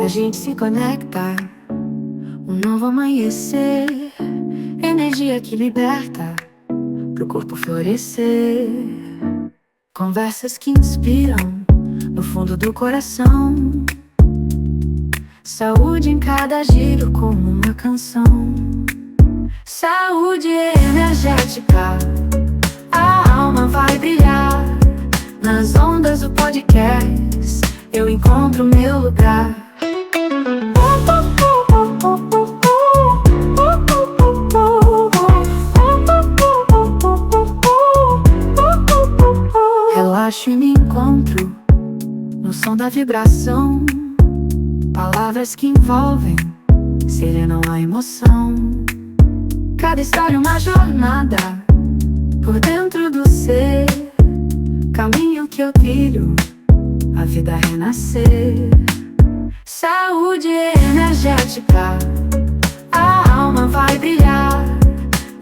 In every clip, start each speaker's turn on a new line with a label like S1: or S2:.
S1: a gente se conecta. Um novo amanhecer, energia que liberta pro corpo florescer. Conversas que inspiram no fundo do coração. Saúde em cada giro como uma canção. Saúde energética, a alma vai brilhar. Nas ondas do podcast eu encontro meu lugar. Relaxo e me encontro no som da vibração. Palavras que envolvem, serenam a emoção. Cada história uma jornada por dentro do ser. Caminho que eu trilho, a vida renascer. Saúde energética, a alma vai brilhar.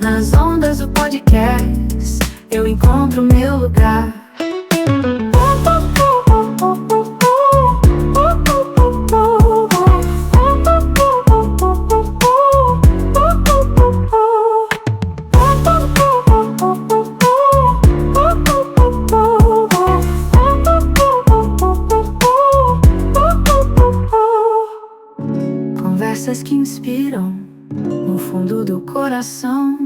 S1: Nas ondas do podcast eu encontro meu lugar. Conversas que inspiram no fundo do coração.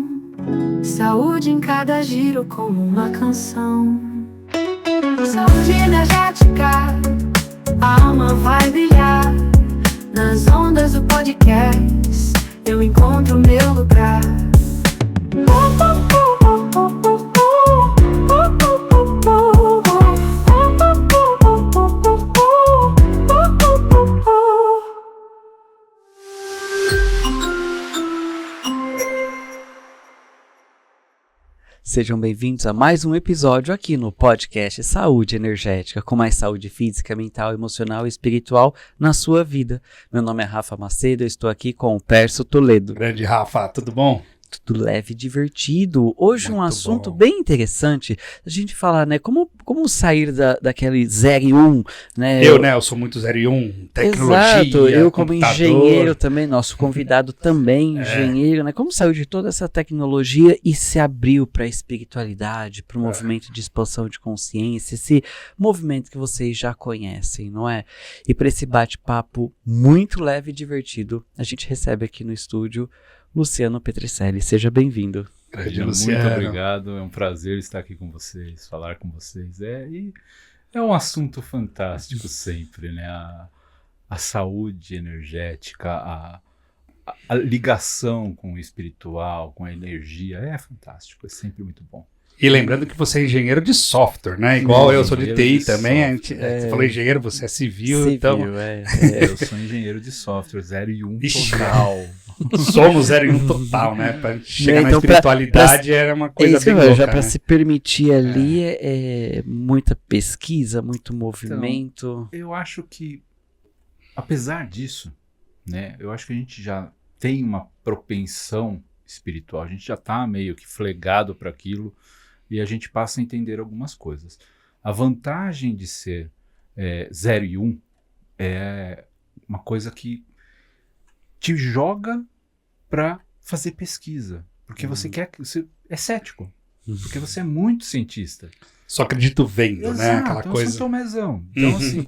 S1: Saúde em cada giro como uma canção. Saúde energética, a alma vai brilhar. Nas ondas do podcast eu encontro meu lugar.
S2: Sejam bem-vindos a mais um episódio aqui no podcast Saúde Energética, com mais saúde física, mental, emocional e espiritual na sua vida. Meu nome é Rafa Macedo, eu estou aqui com o Pércio Toledo.
S3: Grande Rafa, tudo bom?
S2: Tudo leve e divertido. Hoje um assunto bem interessante, a gente falar, né, como sair daquele 0 e 1, né?
S3: Eu sou muito 0 e 1, tecnologia,
S2: exato, eu como
S3: computador.
S2: engenheiro também, nosso convidado também engenheiro, né? Como sair de toda essa tecnologia e se abriu para a espiritualidade, para o movimento de expansão de consciência, esse movimento que vocês já conhecem, não é? E para esse bate-papo muito leve e divertido, a gente recebe aqui no estúdio Luciano Petricelli. Seja bem-vindo.
S3: Grande
S4: Muito
S3: Luciano.
S4: obrigado, é um prazer estar aqui com vocês, falar com vocês. E é um assunto fantástico sempre, né? A saúde energética, a ligação com o espiritual, com a energia, é fantástico, é sempre muito bom.
S3: E lembrando que você é engenheiro de software, né? Igual eu sou de TI também. Você falou engenheiro, você é civil, então...
S4: Eu sou engenheiro de software, 0 e 1 total.
S3: Somos 0 e 1 total, né? Pra chegar na
S2: Então,
S3: espiritualidade era uma coisa bem louca,
S2: já para
S3: né?
S2: se permitir ali é muita pesquisa, muito movimento.
S4: Então, eu acho que, apesar disso, né? Eu acho que a gente já tem uma propensão espiritual, a gente já está meio que flegado para aquilo e a gente passa a entender algumas coisas. A vantagem de ser 0 e 1 é uma coisa que te joga para fazer pesquisa, porque você é cético, porque você é muito cientista.
S3: Só acredito vendo,
S4: Exato,
S3: né? Aquela
S4: é um
S3: coisa.
S4: santomezão. Então, assim,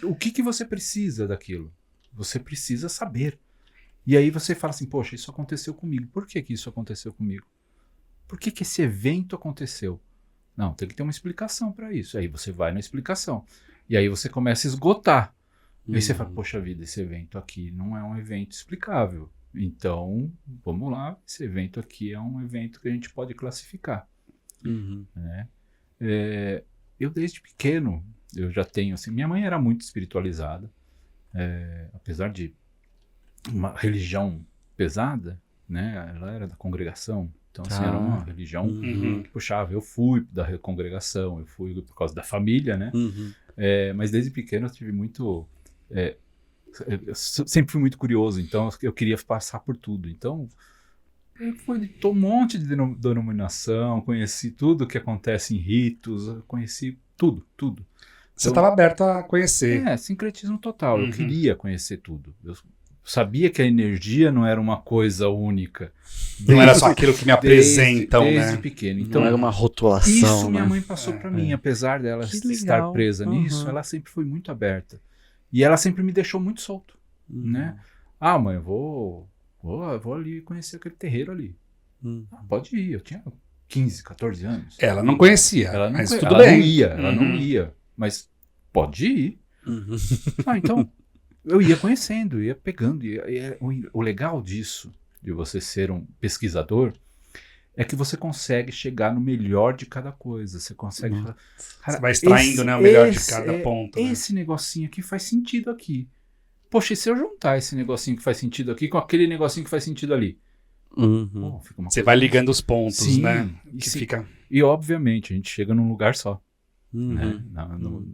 S4: o que você precisa daquilo? Você precisa saber. E aí você fala assim, poxa, isso aconteceu comigo. Por que isso aconteceu comigo? Por que esse evento aconteceu? Não, tem que ter uma explicação para isso. Aí você vai na explicação. E aí você começa a esgotar. E aí você fala, poxa vida, esse evento aqui não é um evento explicável. Então, vamos lá, esse evento aqui é um evento que a gente pode classificar. Né? Eu desde pequeno, eu já tenho, assim, minha mãe era muito espiritualizada. Apesar de uma religião pesada, né? Ela era da congregação, então assim, era uma religião que puxava. Eu fui da congregação, eu fui por causa da família, né? Mas desde pequeno eu tive muito... eu sempre fui muito curioso, então eu queria passar por tudo. Então, eu fui um monte de denominação, conheci tudo que acontece em ritos, conheci tudo.
S3: Você estava aberto a conhecer.
S4: Sincretismo total.
S3: Uhum.
S4: Eu queria conhecer tudo. Eu sabia que a energia não era uma coisa única.
S3: Não era só aquilo que me apresentam,
S4: desde
S3: né?
S4: pequeno.
S2: Não
S4: Então,
S2: era uma rotulação,
S4: isso
S2: né?
S4: minha mãe passou para mim. Apesar dela
S2: Que
S4: estar
S2: legal.
S4: presa nisso, ela sempre foi muito aberta. E ela sempre me deixou muito solto, né? Ah, mãe, eu vou ali conhecer aquele terreiro ali. Ah, pode ir. Eu tinha 15, 14 anos.
S3: Ela não conhecia,
S4: Ela não,
S3: mas
S4: conhe-
S3: tudo
S4: ela
S3: bem.
S4: não ia, ela não
S3: Uhum.
S4: ia. Mas pode ir.
S2: Uhum.
S4: Ah, então, eu ia conhecendo, ia pegando. O legal disso, de você ser um pesquisador, é que você consegue chegar no melhor de cada coisa. Você consegue... falar, cara,
S3: Você vai extraindo, né, o melhor de cada ponto, né?
S4: Esse negocinho aqui faz sentido aqui. Poxa, e se eu juntar esse negocinho que faz sentido aqui com aquele negocinho que faz sentido ali?
S2: Uhum.
S4: Pô, fica uma
S3: Você
S4: coisa
S3: vai
S4: muito-
S3: ligando os pontos,
S4: Sim,
S3: né?
S4: e
S3: Que
S4: sim.
S3: fica...
S4: E, obviamente, a gente chega num lugar só.
S2: Uhum.
S4: Né?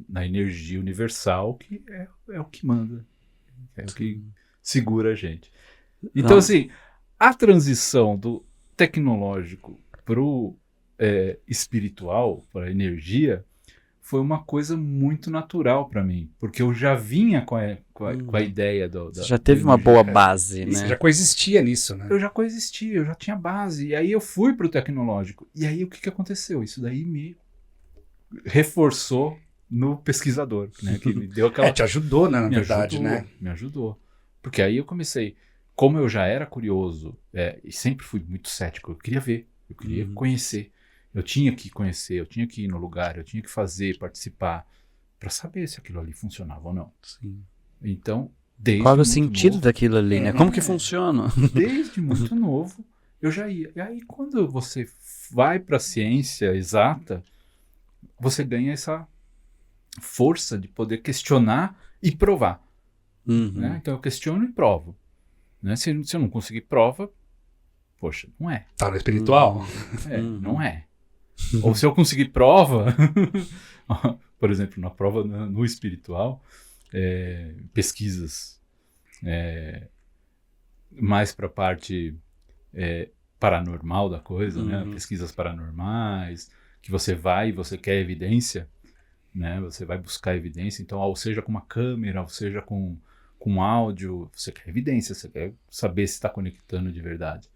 S4: Na energia universal, que é o que manda. É o que segura a gente. Então,
S2: Não.
S4: assim, a transição do tecnológico pro espiritual, para energia, foi uma coisa muito natural para mim, porque eu já vinha com a ideia da
S2: Você já teve uma
S4: energia.
S2: boa base,
S3: Você
S2: né?
S3: já coexistia nisso, né?
S4: Eu já coexistia, eu já tinha base, e aí eu fui pro tecnológico. E aí o que aconteceu? Isso daí me reforçou no pesquisador, né? Que me deu aquela...
S3: Te ajudou, né, na
S4: me
S3: verdade,
S4: ajudou,
S3: né?
S4: Me ajudou. Porque aí eu comecei, como eu já era curioso, e sempre fui muito cético, eu queria ver, eu queria conhecer. Eu tinha que conhecer, eu tinha que ir no lugar, eu tinha que fazer, participar, para saber se aquilo ali funcionava ou não.
S2: Sim.
S4: Então, desde
S2: Qual é o
S4: muito
S2: sentido
S4: novo,
S2: daquilo ali, né? Como que funciona?
S4: desde muito novo, eu já ia. E aí, quando você vai para a ciência exata, você ganha essa força de poder questionar e provar.
S2: Uhum.
S4: Né? Então, eu questiono e provo. Né? Se eu não conseguir prova, poxa, não é.
S3: Tá no espiritual.
S4: Não é. Ou se eu conseguir prova, por exemplo, na prova no espiritual, pesquisas mais para a parte paranormal da coisa, né? Pesquisas paranormais, que você vai e você quer evidência, né? Você vai buscar evidência, então, ou seja com uma câmera, ou seja com áudio, você quer evidência, você quer saber se está conectando de verdade.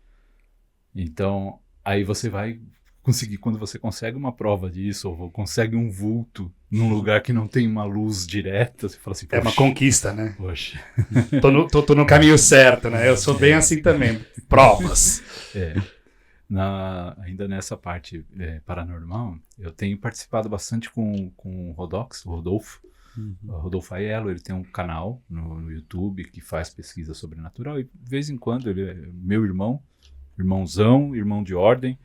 S4: Então, aí você vai conseguir, quando você consegue uma prova disso, ou consegue um vulto num lugar que não tem uma luz direta, você fala assim,
S3: É uma
S4: poxa,
S3: conquista, né?
S4: poxa.
S3: Tô no caminho certo, né? Eu sou bem assim também. Provas.
S4: Ainda nessa parte paranormal, eu tenho participado bastante com o Rodolfo. O Rodolfo Aiello, ele tem um canal no YouTube que faz pesquisa sobrenatural e de vez em quando ele é meu irmãozão, irmão de ordem.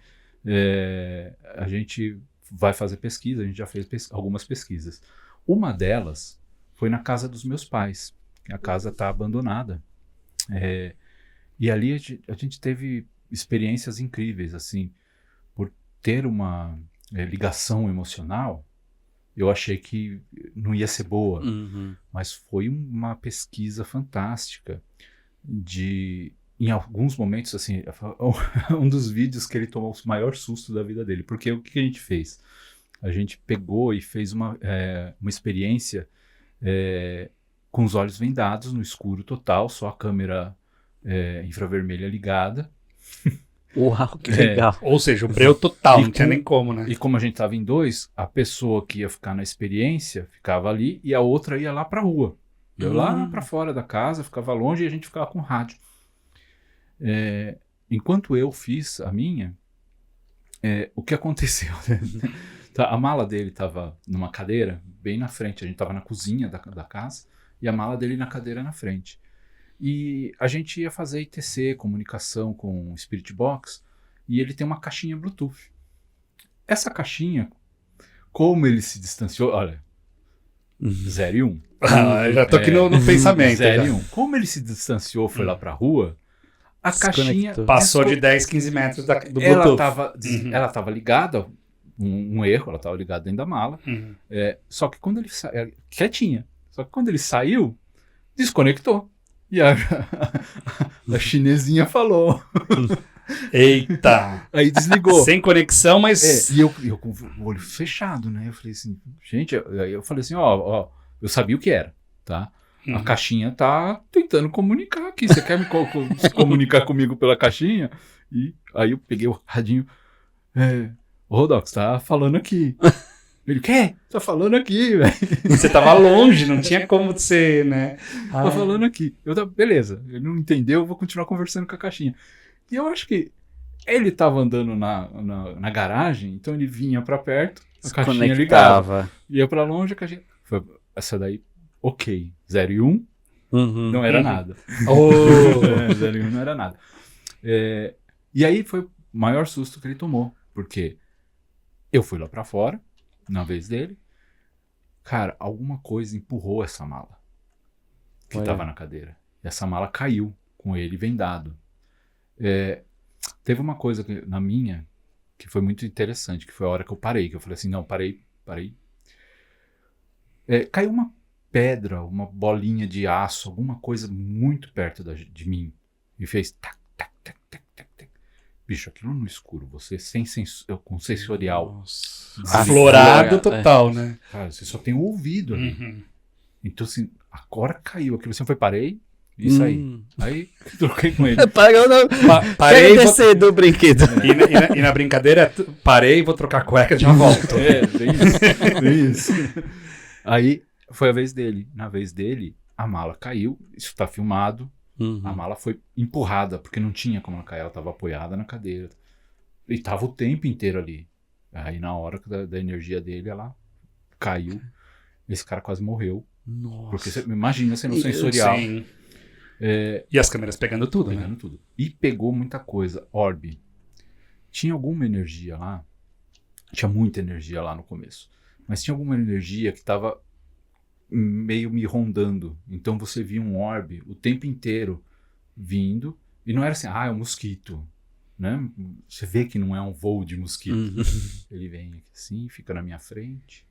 S4: A gente vai fazer pesquisa, a gente já fez algumas pesquisas. Uma delas foi na casa dos meus pais, que a casa está abandonada. E ali a gente teve experiências incríveis, assim, por ter uma ligação emocional. Eu achei que não ia ser boa, mas foi uma pesquisa fantástica em alguns momentos, assim, um dos vídeos que ele tomou o maior susto da vida dele, porque o que a gente fez? A gente pegou e fez uma experiência com os olhos vendados, no escuro total, só a câmera infravermelha ligada.
S2: Uau, que legal.
S3: Ou seja, o breu total,
S4: E
S3: não tinha
S4: com-
S3: nem como, né?
S4: E como a gente estava em dois, a pessoa que ia ficar na experiência ficava ali e a outra ia lá para a rua. Ia lá para fora da casa, ficava longe e a gente ficava com rádio. Enquanto eu fiz a minha, o que aconteceu? A mala dele estava numa cadeira bem na frente, a gente estava na cozinha da casa e a mala dele na cadeira na frente. E a gente ia fazer ITC, comunicação com o Spirit Box, e ele tem uma caixinha Bluetooth. Essa caixinha, como ele se distanciou, olha, 0 e 1.
S3: Já tô aqui no pensamento.
S4: 0 e
S3: já.
S4: 1. Como ele se distanciou, foi lá pra rua, a
S2: Desconectou.
S4: caixinha...
S3: Passou de 10, 15 metros do
S4: ela
S3: Bluetooth.
S4: estava ligada, um erro, ela estava ligada dentro da mala, só que quando ele saiu, quietinha, só que quando ele saiu, desconectou. E a chinesinha falou,
S3: Eita!
S4: Aí desligou.
S3: Sem conexão, mas...
S4: E eu com o olho fechado, né? Eu falei assim, gente, aí eu falei assim, ó, eu sabia o que era, tá? A caixinha tá tentando comunicar aqui. Você quer se comunicar comigo pela caixinha? E aí eu peguei o radinho. Ô, Rodox, tá falando aqui. Ele, quê? Tá falando aqui, velho.
S3: Você tava longe, não tinha como você, né?
S4: Tá falando aqui. Beleza, ele não entendeu, eu vou continuar conversando com a caixinha. E eu acho que ele tava andando na garagem, então ele vinha pra perto, a caixinha ligava. Ia pra longe, a caixinha... Essa daí, ok. 0 e 1, não era nada. 0 e 1 não era nada. E aí foi o maior susto que ele tomou, porque eu fui lá pra fora, na vez dele, cara, alguma coisa empurrou essa mala que tava na cadeira. E essa mala caiu com ele vendado. Teve uma coisa na minha que foi muito interessante, que foi a hora que eu parei, que eu falei assim, não, parei. Caiu uma pedra, uma bolinha de aço, alguma coisa muito perto de mim. E fez tac, tac, tac, tac, tac, tac. Bicho, aquilo no escuro, você com sensorial.
S3: Aflorado total, né?
S4: Cara, você só tem o ouvido ali. Então, assim, agora caiu aquilo. Assim, parei e saí. Aí, troquei com ele.
S3: Parei
S2: Quero descer do brinquedo.
S3: E na brincadeira, parei, vou trocar cueca e já volto.
S4: Bem isso. Aí, foi a vez dele. Na vez dele, a mala caiu. Isso tá filmado. A mala foi empurrada, porque não tinha como ela cair. Ela tava apoiada na cadeira. E tava o tempo inteiro ali. Aí, na hora da energia dele, ela caiu. Esse cara quase morreu.
S2: Nossa.
S4: Porque você imagina sendo sensorial.
S3: Sim. E as câmeras pegando tudo, né?
S4: Tudo. E pegou muita coisa. Orbe. Tinha alguma energia lá. Tinha muita energia lá no começo. Mas tinha alguma energia que estava meio me rondando. Então você via um orbe o tempo inteiro vindo. E não era assim, é um mosquito. Né? Você vê que não é um voo de mosquito. Ele vem aqui assim, fica na minha frente.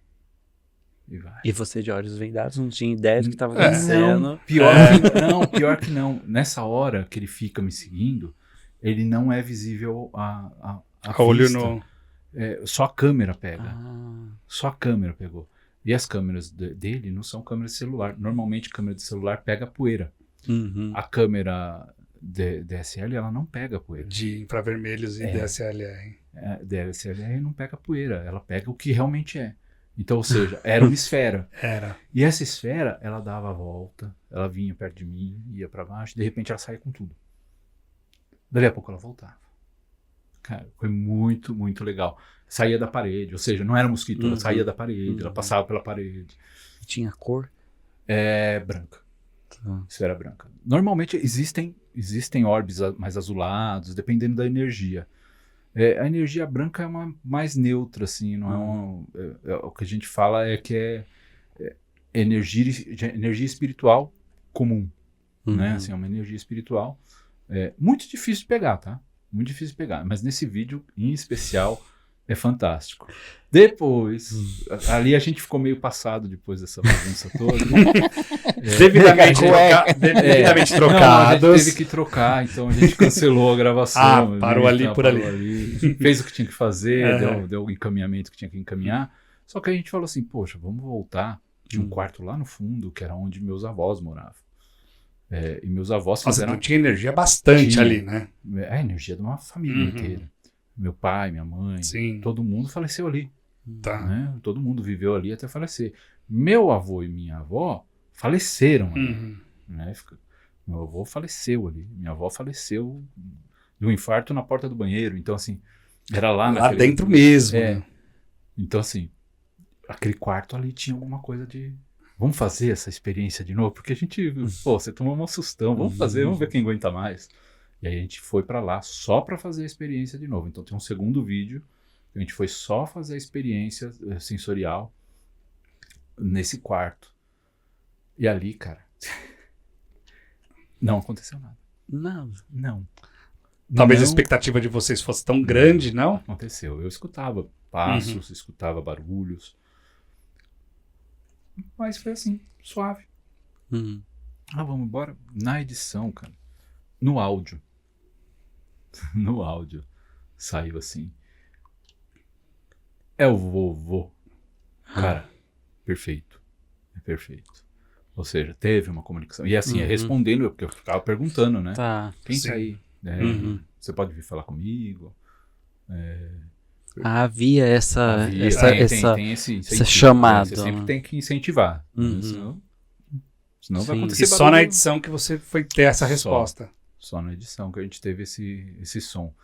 S4: E vai.
S2: E você de olhos vendados não tinha ideia do que estava acontecendo.
S4: Não, pior que não. Nessa hora que ele fica me seguindo, ele não é visível a
S3: olho
S4: vista.
S3: no...
S4: Só a câmera pega. Só a câmera pegou. E as câmeras dele não são câmeras de celular. Normalmente, câmera de celular pega poeira. A câmera DSL, ela não pega poeira.
S3: De infravermelhos e DSLR.
S4: DSLR não pega poeira. Ela pega o que realmente é. Então, ou seja, era uma esfera.
S3: Era.
S4: E essa esfera, ela dava a volta, ela vinha perto de mim, ia pra baixo, de repente ela saía com tudo. Dali a pouco ela voltava. Cara, foi muito, muito legal. Saía da parede, ou seja, não era mosquito, ela saía da parede, ela passava pela parede.
S2: Tinha cor?
S4: Branca. Esfera branca. Normalmente existem orbes mais azulados, dependendo da energia. A energia branca é uma mais neutra, assim, não o que a gente fala é que é energia espiritual comum, né? Assim, é uma energia espiritual muito difícil de pegar, tá? Muito difícil de pegar, mas nesse vídeo, em especial, é fantástico. Depois, ali a gente ficou meio passado depois dessa bagunça toda.
S3: Devidamente trocados.
S4: Não, a gente teve que trocar, então a gente cancelou a gravação.
S3: Parou ali por ali.
S4: Fez o que tinha que fazer, deu o encaminhamento que tinha que encaminhar. Só que a gente falou assim, poxa, vamos voltar de um quarto lá no fundo, que era onde meus avós moravam. E meus avós fizeram...
S3: Nossa, tinha energia bastante ali, né?
S4: A energia de uma família inteira. Meu pai, minha mãe, todo mundo faleceu ali.
S3: Tá.
S4: Né? Todo mundo viveu ali até falecer. Meu avô e minha avó faleceram ali. Né? Meu avô faleceu ali. Minha avó faleceu de um infarto na porta do banheiro. Então, assim, era lá
S3: dentro mesmo.
S4: Então, assim, aquele quarto ali tinha alguma coisa de... Vamos fazer essa experiência de novo? Porque a gente... você tomou um sustão. Vamos fazer, vamos ver quem aguenta mais. E aí a gente foi pra lá só pra fazer a experiência de novo. Então tem um segundo vídeo. A gente foi só fazer a experiência sensorial nesse quarto. E ali, cara, não aconteceu nada. Não.
S3: Talvez a expectativa de vocês fosse tão grande, não?
S4: Aconteceu. Eu escutava passos, escutava barulhos. Mas foi assim, suave. Vamos embora. Na edição, cara, no áudio, no áudio, saiu assim. É o vovô. Cara, perfeito. É perfeito. Ou seja, teve uma comunicação. E assim, respondendo, porque eu ficava perguntando, né?
S2: Tá.
S4: Quem
S3: Sim.
S4: tá aí? Você pode vir falar comigo?
S2: Havia essa
S4: Tem esse incentivo,
S2: chamado.
S4: Você sempre tem que incentivar. Senão vai
S2: Sim.
S4: acontecer
S3: E só
S4: barulho.
S3: na edição que você foi ter essa resposta.
S4: Só na edição que a gente teve esse som.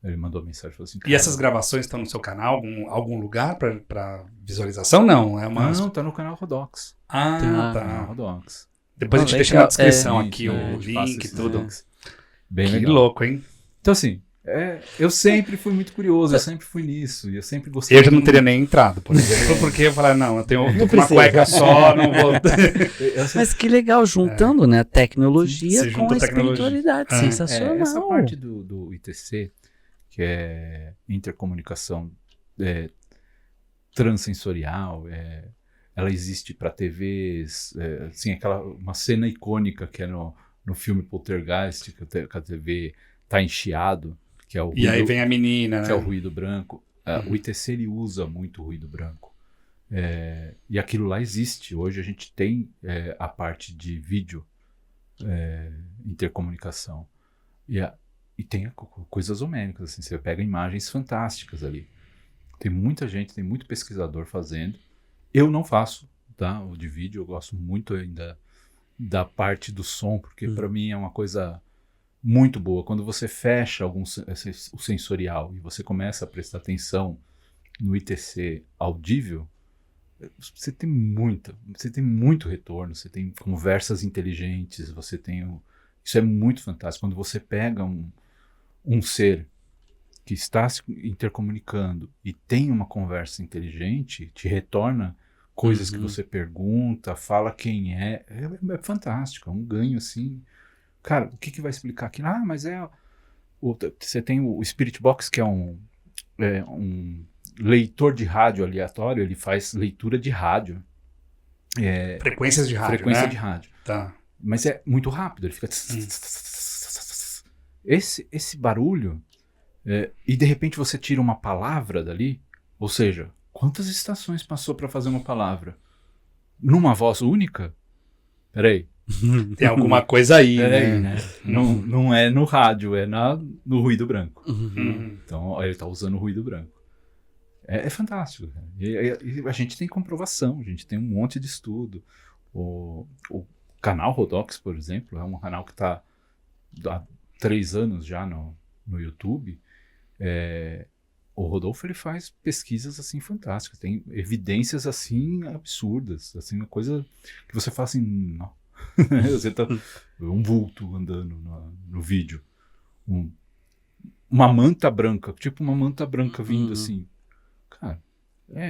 S4: Ele mandou mensagem e falou assim...
S3: E essas gravações estão no seu canal? Algum lugar pra visualização? Não, é uma...
S4: Não, tá no canal Rodox.
S3: Ah,
S2: Tá.
S3: tá.
S4: Rodox.
S3: Depois a gente deixa
S2: legal.
S3: na descrição
S2: É,
S3: aqui
S4: Isso,
S3: o
S4: a gente passa
S3: link e
S4: esses
S3: tudo.
S4: links. Bem
S3: Que
S4: legal.
S3: louco, hein?
S4: Então assim, eu sempre fui muito curioso, eu sempre fui nisso. E eu sempre gostei
S3: Eu já não
S4: muito.
S3: teria nem entrado, por exemplo, porque eu falei, não, eu tenho uma
S2: precisa.
S3: cueca só, não vou...
S4: Eu sempre-
S2: Mas que legal, juntando né, a tecnologia
S3: Você
S2: com
S3: junta
S2: a
S3: a tecnologia.
S2: espiritualidade. Sensacional.
S4: Essa parte do ITC, que é intercomunicação transensorial, ela existe para TVs, assim, uma cena icônica que é no filme Poltergeist, que a TV tá encheado, que é o
S3: E aí
S4: ruído-
S3: vem a menina,
S4: que é o
S3: né?
S4: ruído branco. O ITC ele usa muito ruído branco. E aquilo lá existe. Hoje a gente tem a parte de vídeo, intercomunicação. E tem coisas homéricas. Assim, você pega imagens fantásticas ali. Tem muita gente, tem muito pesquisador fazendo. Eu não faço, tá? O de vídeo, eu gosto muito ainda da parte do som, porque para mim é uma coisa muito boa. Quando você fecha o sensorial e você começa a prestar atenção no ITC audível, você tem muito retorno, você tem conversas inteligentes, isso é muito fantástico. Quando você pega um ser que está se intercomunicando e tem uma conversa inteligente, te retorna coisas que você pergunta, fala quem é fantástico, é um ganho assim. Cara, o que vai explicar aqui? Mas você tem o Spirit Box, que é um leitor de rádio aleatório, ele faz leitura de rádio.
S3: Frequências de rádio,
S4: Frequência
S3: né?
S4: de rádio.
S3: Tá.
S4: Mas é muito rápido, ele fica... Esse barulho, e de repente você tira uma palavra dali, ou seja, quantas estações passou para fazer uma palavra? Numa voz única? Peraí.
S3: Tem alguma coisa aí,
S4: Peraí,
S3: né?
S4: né? Não é no rádio, é no ruído branco.
S3: Uhum.
S4: Então, ele tá usando o ruído branco. É fantástico, cara. E a gente tem comprovação, a gente tem um monte de estudo. O canal Rodox, por exemplo, é um canal que está há 3 anos já no YouTube. O Rodolfo ele faz pesquisas assim fantásticas, tem evidências assim absurdas, assim, uma coisa que você fala assim, não. Você tá um vulto andando no vídeo, uma manta branca, tipo uma manta branca vindo assim, cara,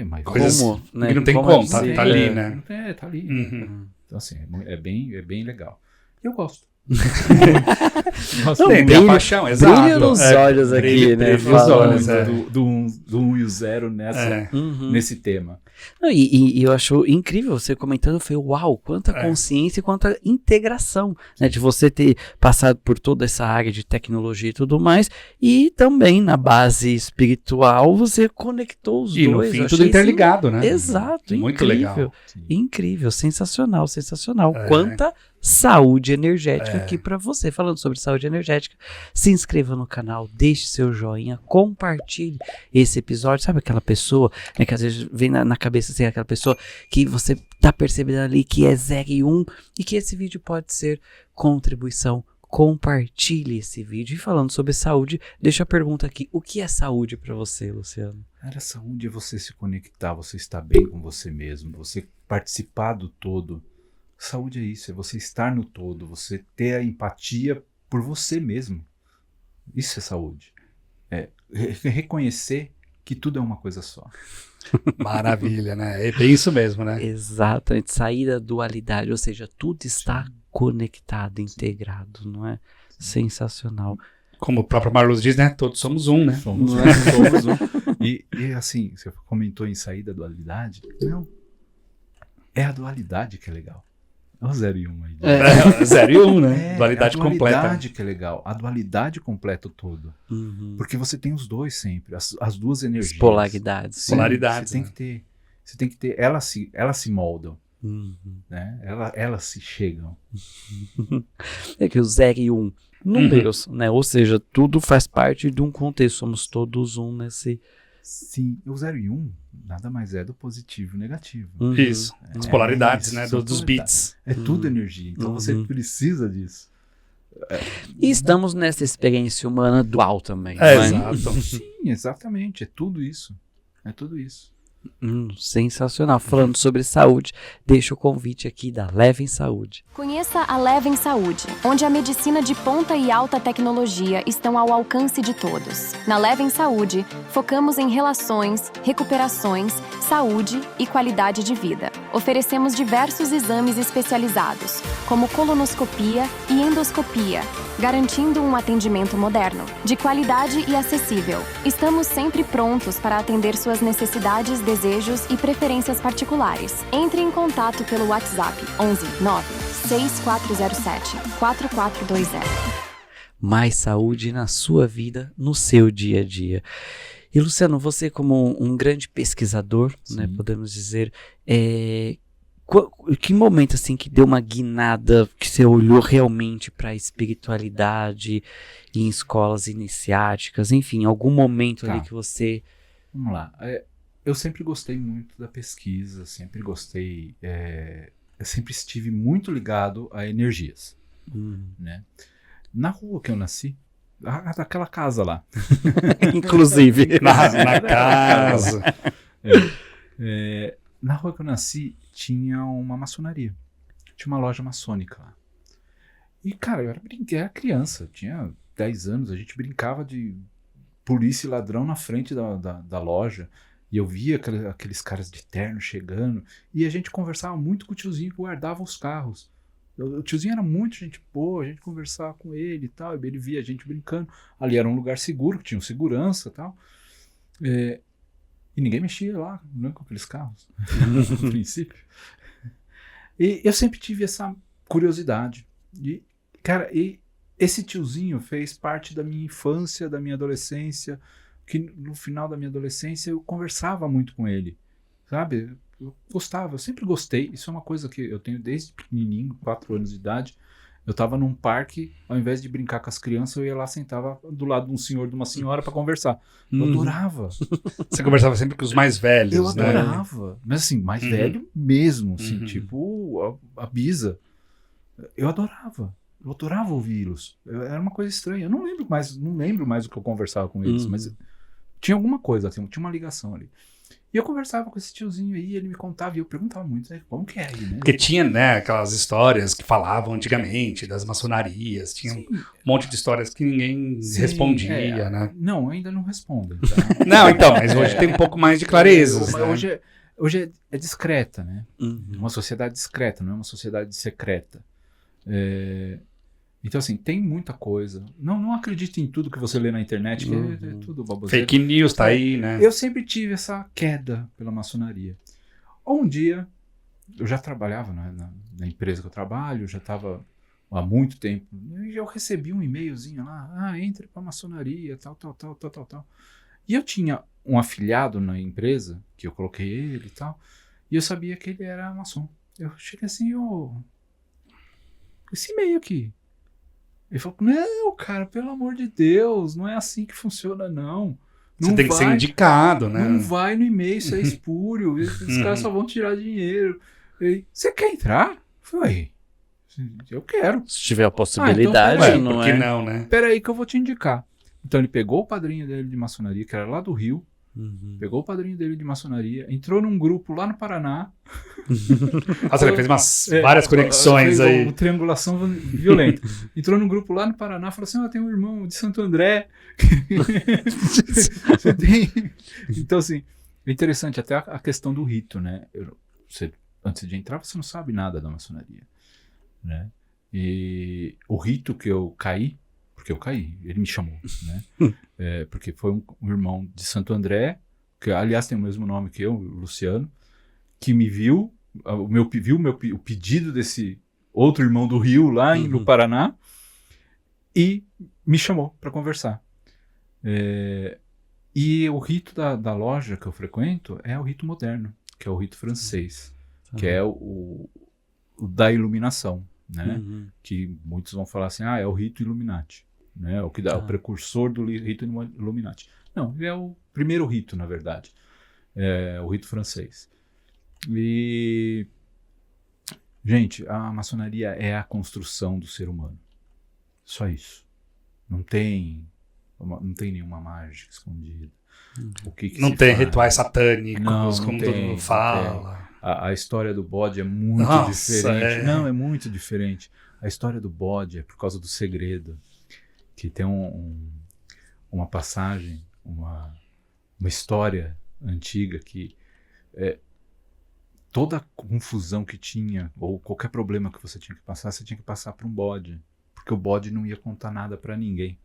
S4: mas
S3: Coisas
S2: Como, né?
S3: que não tem
S2: Como
S3: como,
S2: dizer,
S3: tá ali, né?
S4: tá ali.
S3: Uhum.
S4: Então assim, é bem legal. Eu gosto.
S2: Não,
S3: Tem a
S2: brilho-
S3: paixão, exato.
S2: Brilho nos olhos aqui,
S3: brilho-
S2: né?
S3: brilho nos
S2: falando.
S3: olhos,
S4: do 1 e o 0
S2: Uhum.
S4: nesse tema.
S2: Não, e eu acho incrível você comentando, foi uau, quanta consciência e quanta integração, né, de você ter passado por toda essa área de tecnologia e tudo mais, e também na base espiritual você conectou os
S3: E no
S2: dois.
S3: fim
S2: eu
S3: tudo
S2: achei
S3: interligado, né?
S2: Exato,
S3: Muito
S2: incrível.
S3: legal.
S2: Incrível, sensacional. Quanta saúde energética aqui pra você. Falando sobre saúde energética, se inscreva no canal, deixe seu joinha, compartilhe esse episódio. Sabe aquela pessoa, né, que às vezes vem na cabeça assim, aquela pessoa que você tá percebendo ali que é 0 e 1 e que esse vídeo pode ser contribuição. Compartilhe esse vídeo. E falando sobre saúde, deixa a pergunta aqui. O que é saúde pra você, Luciano?
S4: Cara, saúde é você se conectar, você estar bem com você mesmo, você participar do todo. Saúde é isso, é você estar no todo, você ter a empatia por você mesmo. Isso é saúde. É reconhecer que tudo é uma coisa só.
S3: Maravilha, né? É bem isso mesmo, né?
S2: Exatamente, sair da dualidade, ou seja, tudo está conectado, integrado, não é? Sensacional.
S3: Como o próprio Marlos diz, né? Todos somos um, né?
S4: Somos um. E assim, você comentou em sair da dualidade. Não. É a dualidade que é legal. Olha o 0 e 1 aí.
S3: 0 e 1, né? Dualidade
S4: a
S3: completa.
S4: dualidade que é legal. A dualidade completa o todo. Porque você tem os dois sempre, as duas energias.
S2: As polaridades.
S4: Sim,
S3: Polaridades,
S4: Você tem que ter. Elas se moldam. Né? Elas se chegam.
S2: É que o 0 e 1, números, né? Ou seja, tudo faz parte de um contexto, somos todos um nesse...
S4: Sim, o 0 e 1 nada mais é do positivo e negativo.
S3: Isso. As polaridades,
S4: isso,
S3: né?
S4: são
S3: Dos
S4: polaridades.
S3: bits.
S4: É tudo energia, então você precisa disso.
S2: E estamos nessa experiência humana dual também.
S3: É,
S2: não é?
S3: exato.
S4: Sim, exatamente, é tudo isso. É tudo isso.
S2: Sensacional. Falando sobre saúde, deixa o convite aqui da Levem Saúde.
S5: Conheça a Levem Saúde, onde a medicina de ponta e alta tecnologia estão ao alcance de todos. Na Levem Saúde, focamos em relações, recuperações, saúde e qualidade de vida. Oferecemos diversos exames especializados, como colonoscopia e endoscopia, garantindo um atendimento moderno, de qualidade e acessível. Estamos sempre prontos para atender suas necessidades, desejos e preferências particulares. Entre em contato pelo WhatsApp 11 9 6407 4420.
S2: Mais saúde na sua vida, no seu dia a dia. E Luciano, você como um grande pesquisador, né, podemos dizer, que momento assim que deu uma guinada, que você olhou realmente para a espiritualidade em escolas iniciáticas, enfim, algum momento ali que você...
S4: Vamos lá. Eu sempre gostei muito da pesquisa, sempre gostei, eu sempre estive muito ligado a energias, né? Na rua que eu nasci, daquela casa lá.
S2: Inclusive.
S3: Na casa.
S4: Na rua que eu nasci, tinha uma maçonaria. Tinha uma loja maçônica lá. E, cara, eu era criança, tinha 10 anos, a gente brincava de polícia e ladrão na frente da loja. E eu via aqueles caras de terno chegando. E a gente conversava muito com o tiozinho que guardava os carros. O tiozinho era muito gente boa, a gente conversava com ele e tal. E ele via a gente brincando. Ali era um lugar seguro, que tinha um segurança e tal. E ninguém mexia lá, né, com aqueles carros, no princípio. E eu sempre tive essa curiosidade. E, cara, esse tiozinho fez parte da minha infância, da minha adolescência, que no final da minha adolescência eu conversava muito com ele, sabe? Eu gostava, eu sempre gostei. Isso é uma coisa que eu tenho desde pequenininho, 4 anos de idade. Eu tava num parque, ao invés de brincar com as crianças, eu ia lá, sentava do lado de um senhor, de uma senhora para conversar. Eu adorava.
S3: Você conversava sempre com os mais velhos,
S4: Eu
S3: né?
S4: adorava. Mas assim, mais velho mesmo, assim, tipo a Bisa. Eu adorava ouvi-los. Era uma coisa estranha. Eu não lembro mais o que eu conversava com eles, mas tinha alguma coisa, assim, tinha uma ligação ali. E eu conversava com esse tiozinho aí, ele me contava, e eu perguntava muito, né, como que é aí, né?
S3: Porque tinha, né, aquelas histórias que falavam antigamente das maçonarias, tinha um monte de histórias que ninguém respondia, né?
S4: Não, ainda não respondem. Tá?
S3: Não, então, mas hoje tem um pouco mais de clareza. Né?
S4: Hoje é discreta, né? Uma sociedade discreta, não é uma sociedade secreta. Então, assim, tem muita coisa. Não acredite em tudo que você lê na internet, que é tudo baboseira.
S3: Fake news tá aí, né?
S4: Eu sempre tive essa queda pela maçonaria. Um dia, eu já trabalhava na empresa que eu trabalho, já estava há muito tempo, e eu recebi um e-mailzinho lá, entre pra maçonaria, tal. E eu tinha um afiliado na empresa, que eu coloquei ele e tal, e eu sabia que ele era maçom. Eu cheguei assim, esse e-mail aqui. Ele falou, não, cara, pelo amor de Deus, não é assim que funciona, não.
S3: Você tem que ser indicado, né?
S4: Não vai no e-mail, isso é espúrio, os caras só vão tirar dinheiro. Você quer entrar? Eu falei, eu quero.
S2: Se tiver a possibilidade,
S4: então,
S2: não
S3: por que
S2: é?
S3: não, né?
S4: Peraí que eu vou te indicar. Então ele pegou o padrinho dele de maçonaria, que era lá do Rio, pegou o padrinho dele de maçonaria, entrou num grupo lá no Paraná.
S3: Nossa, ele fez várias conexões
S4: fez
S3: aí.
S4: uma triangulação violenta. Entrou num grupo lá no Paraná, falou assim, tem um irmão de Santo André. Você tem... Então, assim, é interessante até a questão do rito, né? Antes de entrar, você não sabe nada da maçonaria, né? E o rito que eu caí, porque eu caí, ele me chamou, né? Porque foi um irmão de Santo André, que aliás tem o mesmo nome que eu, o Luciano, que me viu, o pedido desse outro irmão do Rio, lá no Paraná, e me chamou para conversar. E o rito da loja que eu frequento é o rito moderno, que é o rito francês, que é o da iluminação, né? Que muitos vão falar assim, é o rito Illuminati, né? O que dá o precursor do rito Illuminati. Não, é o primeiro rito, na verdade, é o rito francês. E, gente, a maçonaria é a construção do ser humano, só isso. Não tem nenhuma mágica escondida. O que
S3: não
S4: se
S3: tem
S4: faz?
S3: rituais satânicos,
S4: Não
S3: como
S4: tem,
S3: todo mundo fala.
S4: A história do bode é muito diferente. Não, é muito diferente. A história do bode é por causa do segredo. Que tem uma passagem, uma história antiga que toda a confusão que tinha, ou qualquer problema que você tinha que passar para um bode. Porque o bode não ia contar nada para ninguém.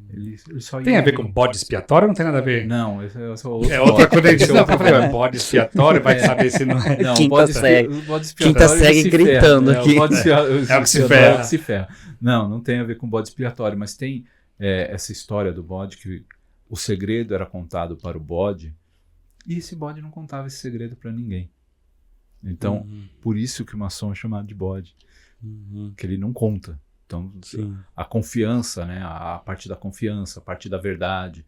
S4: Ele só
S3: Tem a ver com bode expiatório ou não tem nada a ver?
S4: Não, esse é outro
S3: É outra coisa.
S4: Esse é
S3: Não,
S4: outro
S3: eu falei, bode expiatório, vai saber se não é.
S4: Não,
S2: Quinta série.
S4: o bode
S2: Quinta
S4: expiatório
S2: série
S4: se
S2: gritando
S4: ferra, né?
S2: aqui.
S4: O bode
S3: É o que se
S4: expiatório
S3: ferra.
S4: é o que se ferra. Não tem a ver com bode expiatório, mas tem essa história do bode que o segredo era contado para o bode e esse bode não contava esse segredo para ninguém. Então, por isso que o maçom é chamado de bode, que ele não conta. Então, a confiança, né? A parte da confiança, a parte da verdade.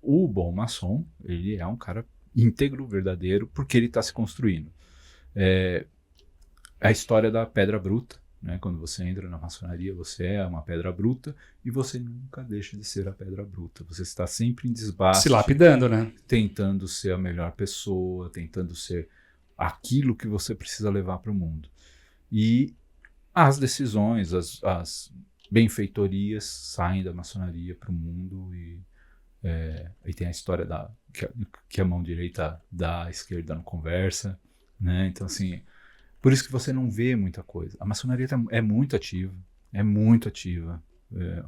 S4: O bom maçom, ele é um cara íntegro, verdadeiro, porque ele está se construindo. A história da pedra bruta, né? Quando você entra na maçonaria, você é uma pedra bruta e você nunca deixa de ser a pedra bruta. Você está sempre em desbaste.
S3: Se lapidando, né?
S4: Tentando ser a melhor pessoa, tentando ser aquilo que você precisa levar para o mundo. E as decisões, as benfeitorias saem da maçonaria para o mundo e tem a história que a mão direita dá, a esquerda não conversa, né? Então, assim, por isso que você não vê muita coisa. A maçonaria é muito ativa,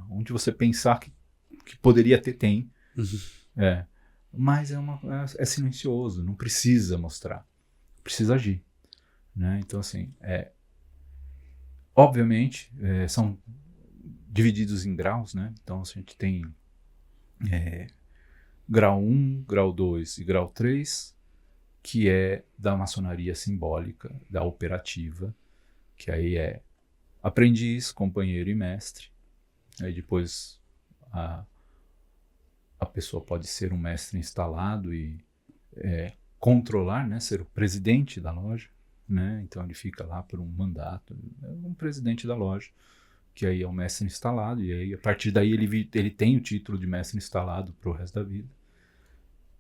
S4: onde você pensar que poderia ter, tem. Mas é silencioso, não precisa mostrar, precisa agir, né? Então, assim, obviamente, são divididos em graus, né? Então, a gente tem grau 1, grau 2 e grau 3, que é da maçonaria simbólica, da operativa, que aí é aprendiz, companheiro e mestre. Aí depois a pessoa pode ser um mestre instalado e controlar, né? Ser o presidente da loja. Né? Então ele fica lá por um mandato, um presidente da loja, que aí é o mestre instalado, e aí a partir daí ele tem o título de mestre instalado para o resto da vida.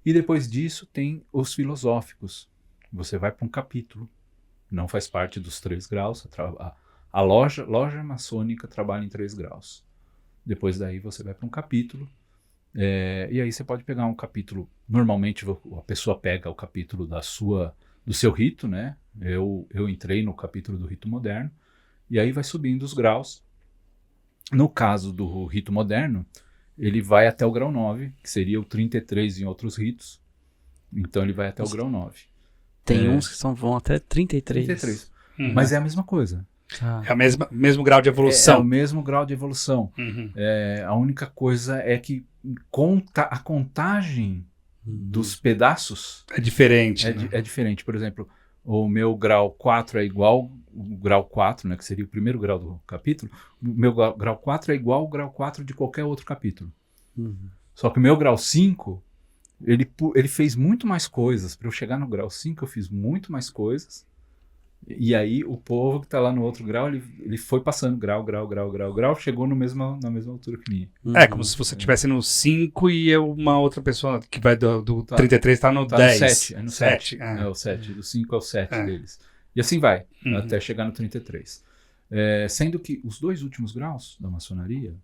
S4: E depois disso tem os filosóficos. Você vai para um capítulo, não faz parte dos 3 graus, a loja maçônica trabalha em 3 graus. Depois daí você vai para um capítulo, e aí você pode pegar um capítulo, normalmente a pessoa pega o capítulo do seu rito, né? Eu entrei no capítulo do rito moderno, e aí vai subindo os graus. No caso do rito moderno, ele vai até o grau 9, que seria o 33 em outros ritos. Então ele vai até o grau 9.
S2: Tem uns que vão até 33.
S4: 33. Mas é a mesma coisa.
S3: É o mesmo grau de evolução.
S4: É o mesmo grau de evolução. A única coisa é que a contagem dos pedaços
S3: é diferente.
S4: É diferente. Por exemplo, o meu grau 4 é igual o grau 4, né, que seria o primeiro grau do capítulo. O meu grau 4 é igual ao grau 4 de qualquer outro capítulo. Só que o meu grau 5, ele fez muito mais coisas. Para eu chegar no grau 5, eu fiz muito mais coisas. E aí o povo que está lá no outro grau, ele foi passando grau, chegou na mesma altura que minha.
S3: É como se você estivesse no 5 e uma outra pessoa que vai do 33 está no 10.
S4: No 7. É no 7.
S3: É.
S4: É o 7. Do 5 ao 7 deles. E assim vai, até chegar no 33. Sendo que os 2 últimos graus da maçonaria,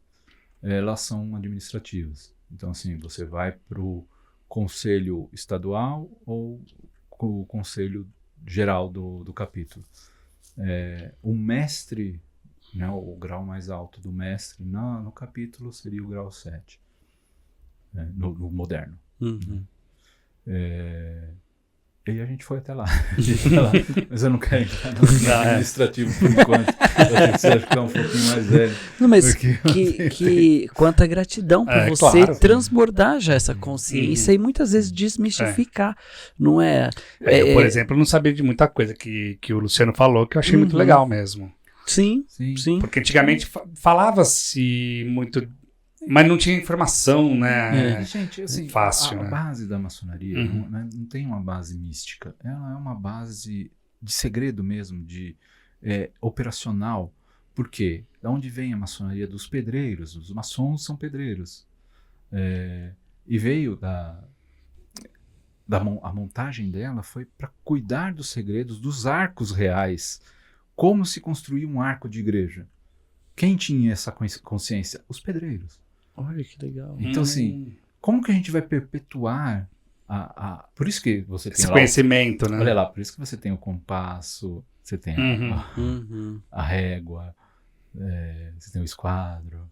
S4: elas são administrativas. Então, assim, você vai para o conselho estadual ou o conselho geral do capítulo. O mestre, né, o grau mais alto do mestre no capítulo seria o grau 7, no moderno. E aí a gente foi até lá. Mas eu não quero entrar no administrativo por enquanto. Eu tenho que ser, ficar um pouquinho mais velho.
S2: Não, mas quanta gratidão por você transbordar já essa consciência e muitas vezes desmistificar, não é?
S3: Eu, por exemplo, não sabia de muita coisa que o Luciano falou, que eu achei muito legal mesmo.
S2: Sim.
S3: Porque antigamente falava-se muito, mas não tinha informação, né?
S4: Gente, assim,
S3: fácil,
S4: a
S3: né?
S4: base da maçonaria não tem uma base mística. Ela é uma base de segredo mesmo, de operacional. Por quê? Da onde vem a maçonaria? Dos pedreiros. Os maçons são pedreiros. E veio a montagem dela foi para cuidar dos segredos dos arcos reais. Como se construía um arco de igreja? Quem tinha essa consciência? Os pedreiros.
S2: Olha que legal.
S4: Então, assim, como que a gente vai perpetuar por isso que você tem
S3: esse conhecimento, né?
S4: Olha lá, por isso que você tem o compasso, você tem a régua, você tem o esquadro.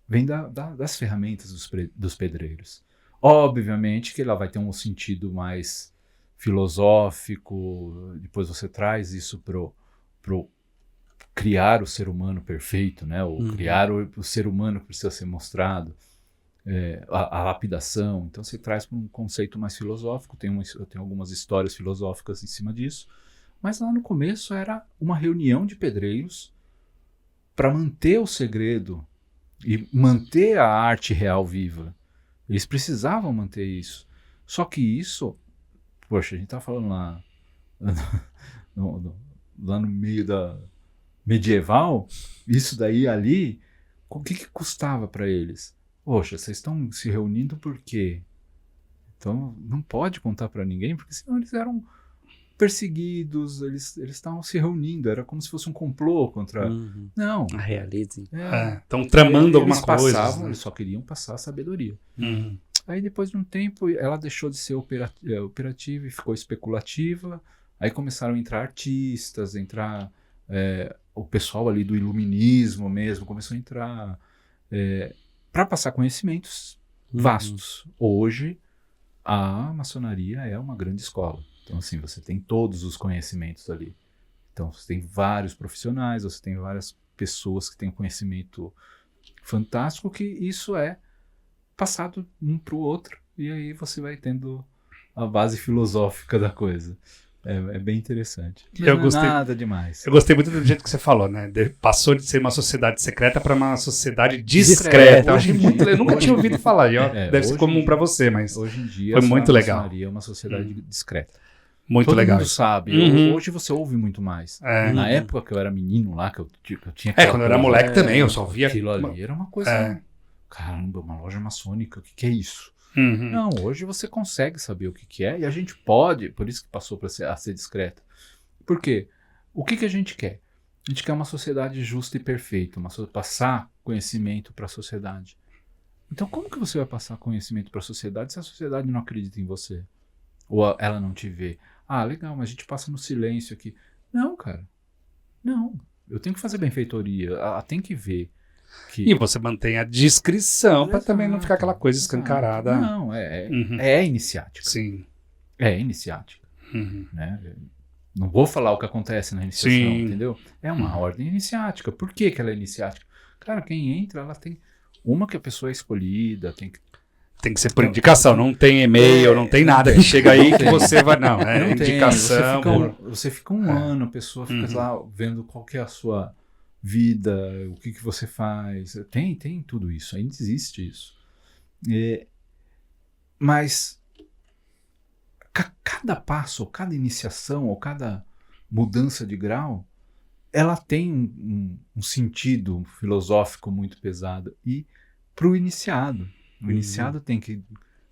S4: Vem das ferramentas dos pedreiros. Obviamente que ela vai ter um sentido mais filosófico, depois você traz isso pro criar o ser humano perfeito, né? Ou criar o ser humano que precisa ser mostrado, a lapidação. Então você traz para um conceito mais filosófico, eu tenho algumas histórias filosóficas em cima disso, mas lá no começo era uma reunião de pedreiros para manter o segredo e manter a arte real viva. Eles precisavam manter isso. Só que isso, poxa, a gente tá falando lá no meio da medieval, isso daí ali, o que custava para eles? Poxa, vocês estão se reunindo por quê? Então não pode contar para ninguém, porque senão eles eram perseguidos, eles estavam se reunindo, era como se fosse um complô contra... Não.
S2: A realizem.
S3: Estão tramando alguma coisa.
S4: Né? Eles só queriam passar a sabedoria. Aí depois de um tempo, ela deixou de ser operativa e ficou especulativa. Aí começaram a entrar artistas, o pessoal ali do iluminismo mesmo, começou a entrar para passar conhecimentos vastos. Hoje, a maçonaria é uma grande escola. Então, assim, você tem todos os conhecimentos ali. Então, você tem vários profissionais, você tem várias pessoas que têm conhecimento fantástico, que isso é passado um para o outro, e aí você vai tendo a base filosófica da coisa. É bem interessante. Mas não é nada demais.
S3: Eu gostei muito do jeito que você falou, né? Passou de ser uma sociedade secreta para uma sociedade discreta. Eu nunca tinha ouvido falar. Deve ser comum para você, mas
S4: hoje em dia
S3: foi muito legal.
S4: A maçonaria é uma sociedade discreta.
S3: Muito
S4: Todo
S3: legal.
S4: Todo mundo sabe. Hoje você ouve muito mais. Na época que eu era menino lá, que eu tinha...
S3: quando eu era moleque também, eu só via...
S4: Aquilo ali era uma coisa... Caramba, uma loja maçônica, o que é isso? Não, hoje você consegue saber o que é, e a gente pode, por isso que passou a ser discreta. Por quê? O que a gente quer? A gente quer uma sociedade justa e perfeita, passar conhecimento para a sociedade. Então como que você vai passar conhecimento para a sociedade se a sociedade não acredita em você? Ou ela não te vê? Ah, legal, mas a gente passa no silêncio aqui. Não, cara. Não. Eu tenho que fazer benfeitoria. Ela tem que ver.
S3: E você mantém a discrição para também não ficar aquela coisa escancarada.
S4: Não, é iniciática.
S3: Sim.
S4: É iniciática. Né? Não vou falar o que acontece na iniciação, entendeu? É uma ordem iniciática. Por que ela é iniciática? Cara, quem entra, ela tem... Uma que a pessoa é escolhida, tem que ser
S3: por indicação, não tem e-mail, não tem nada que chega aí que você vai... Não, é indicação.
S4: Você fica um ano, a pessoa fica lá vendo qual que é a sua... vida, o que você faz, tem tudo isso, ainda existe isso. Mas cada passo, ou cada iniciação, ou cada mudança de grau, ela tem um sentido filosófico muito pesado. E para o iniciado, o iniciado tem que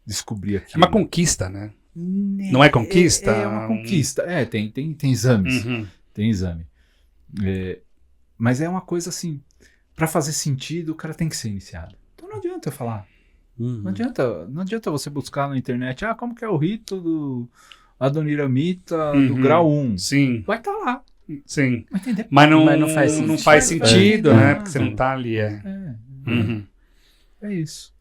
S4: descobrir aquilo.
S3: É uma conquista, né? Não é conquista?
S4: É uma conquista. Tem exames. Tem exame. Mas é uma coisa assim, para fazer sentido, o cara tem que ser iniciado. Então não adianta eu falar. Não adianta você buscar na internet, como que é o rito do Adoniramita do grau 1.
S3: Sim.
S4: Vai estar lá.
S3: Sim.
S4: Mas
S3: não faz sentido, né? Porque você não tá ali.
S4: É isso.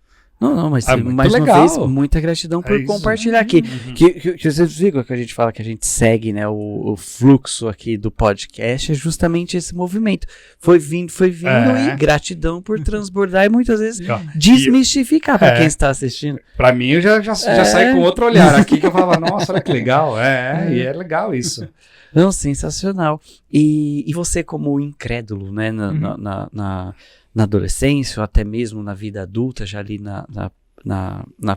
S2: Não, mas
S3: muito
S2: mais
S3: legal.
S2: uma vez, muita gratidão por
S3: isso.
S2: compartilhar aqui. Que vocês viram que a gente fala que a gente segue, né, o fluxo aqui do podcast, é justamente esse movimento. Foi vindo e gratidão por transbordar e muitas vezes desmistificar para quem está assistindo.
S3: Pra mim, eu já saí com outro olhar aqui, que eu falava, nossa, olha que legal. E é legal isso.
S2: Não, sensacional. E você como incrédulo, né, na adolescência, ou até mesmo na vida adulta, já ali na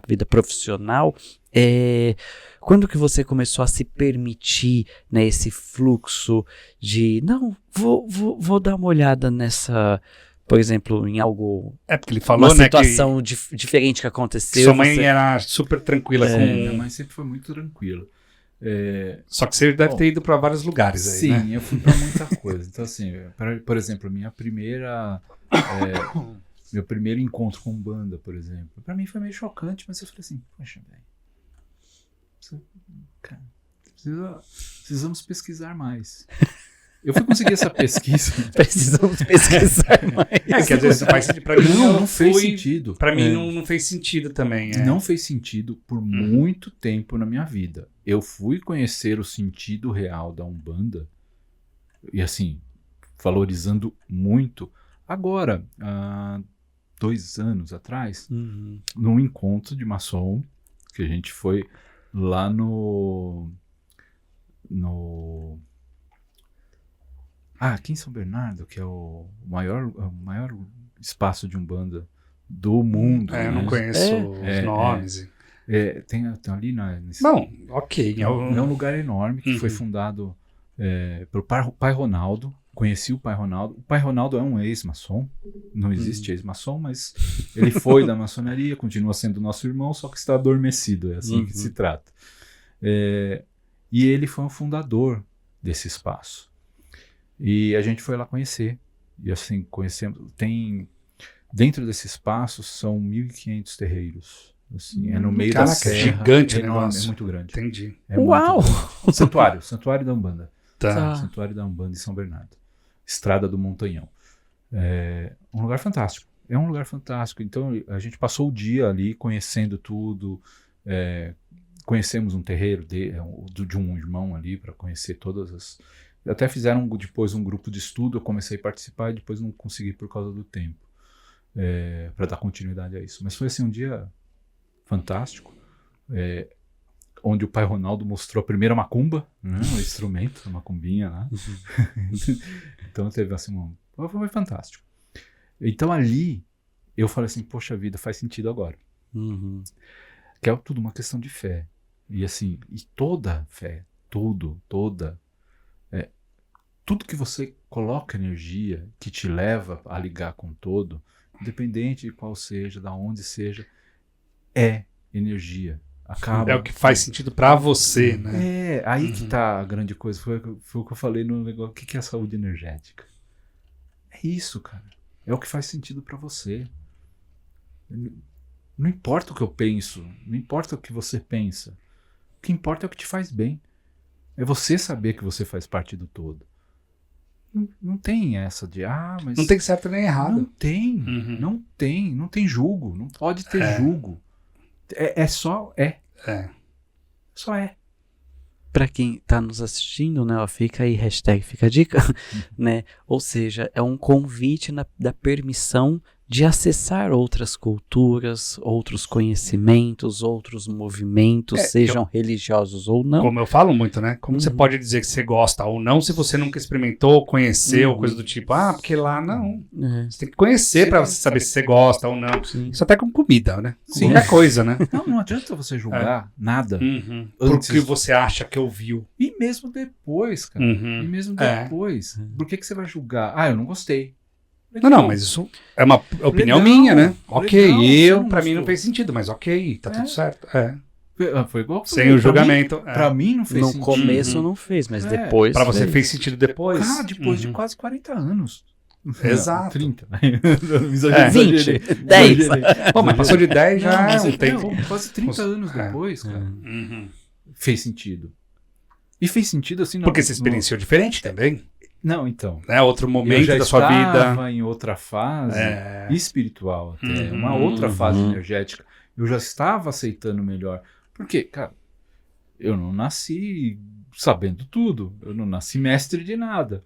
S2: vida profissional, quando que você começou a se permitir, né, esse fluxo de, não, vou dar uma olhada nessa, por exemplo, em algo,
S3: porque ele falou,
S2: uma
S3: né,
S2: situação diferente que aconteceu.
S3: Sua mãe era super tranquila com...
S4: Minha mãe sempre foi muito tranquila.
S3: Só que você deve ter ido para vários lugares aí,
S4: sim,
S3: né?
S4: eu fui para muita coisa. Então, assim, por exemplo, meu primeiro encontro com banda, por exemplo, para mim foi meio chocante, mas eu falei assim, poxa, velho, precisamos pesquisar mais. Eu fui conseguir essa pesquisa.
S2: Precisamos pesquisar mais.
S3: Que às vezes faz sentido. Pra mim
S4: não fez sentido.
S3: Pra mim não fez sentido também.
S4: Não fez sentido por muito tempo na minha vida. Eu fui conhecer o sentido real da Umbanda, e assim, valorizando muito, agora, há 2 anos atrás, num encontro de maçom, que a gente foi lá aqui em São Bernardo, que é o maior espaço de Umbanda do mundo.
S3: Eu não conheço os nomes.
S4: Tem ali nesse...
S3: Bom, ok.
S4: É um lugar enorme que foi fundado pelo Pai Ronaldo. Conheci o Pai Ronaldo. O Pai Ronaldo é um ex-maçom. Não existe ex-maçom, mas ele foi da maçonaria, continua sendo nosso irmão, só que está adormecido. É assim que se trata. E ele foi o fundador desse espaço. E a gente foi lá conhecer. E assim, conhecemos... Dentro desse espaço são 1.500 terreiros. Assim, no meio da serra.
S3: Gigante,
S4: enorme, é muito grande.
S3: Entendi.
S2: Uau!
S4: Santuário da Umbanda.
S3: Tá.
S4: Santuário da Umbanda em São Bernardo. Estrada do Montanhão. Um lugar fantástico. É um lugar fantástico. Então a gente passou o dia ali conhecendo tudo. Conhecemos um terreiro de um irmão ali para conhecer todas as... Até fizeram depois um grupo de estudo. Eu comecei a participar e depois não consegui por causa do tempo. Para dar continuidade a isso. Mas foi assim um dia fantástico, onde o Pai Ronaldo mostrou a primeira macumba, né, o instrumento, a macumbinha lá. Então teve assim foi fantástico. Então ali eu falei assim, poxa vida, faz sentido agora. Que é tudo uma questão de fé. E assim, toda fé, tudo que você coloca energia, que te leva a ligar com todo, independente de qual seja, da onde seja, é energia. Acaba.
S3: É o que faz sentido pra você, né?
S4: Aí que tá a grande coisa. Foi o que eu falei no negócio. O que é a saúde energética? É isso, cara. É o que faz sentido pra você. Não importa o que eu penso, não importa o que você pensa. O que importa é o que te faz bem. É você saber que você faz parte do todo. Não tem essa de, mas...
S3: Não tem certo nem errado.
S4: Não tem julgo, não pode ter julgo. Só é.
S2: Para quem tá nos assistindo, né, fica aí, #fica a dica, né, ou seja, é um convite da permissão de acessar outras culturas, outros conhecimentos, outros movimentos, sejam religiosos ou não.
S3: Como eu falo muito, né? Como você pode dizer que você gosta ou não se você nunca experimentou, conheceu, coisa do tipo, porque lá não. Você tem que conhecer para você saber se você gosta ou não. Isso até com comida, né?
S4: Sim.
S3: Qualquer coisa, né?
S4: Não adianta você julgar nada.
S3: Porque você acha que ouviu.
S4: E mesmo depois, cara. E mesmo depois. Por que você vai julgar? Eu não gostei.
S3: Não, mas isso é uma opinião minha, né? Ok, pra mim
S4: gostou.
S3: não fez sentido, mas ok, tá tudo certo.
S4: Foi igual que
S3: sem o julgamento.
S4: Pra mim não fez sentido.
S2: No começo não fez, mas depois...
S3: Pra você fez sentido depois.
S4: Depois de quase 40 anos.
S3: Exato.
S4: 30.
S2: 20, 10.
S3: Pô, mas passou de 10 já é um tempo.
S4: Quase 30 anos depois, cara. Fez sentido. E fez sentido assim...
S3: Porque você experienciou diferente também.
S4: Não, então.
S3: Né? Outro
S4: Eu
S3: momento
S4: já
S3: da sua vida.
S4: estava em outra fase espiritual até, uma outra fase energética. Eu já estava aceitando melhor. Porque, cara, eu não nasci sabendo tudo. Eu não nasci mestre de nada.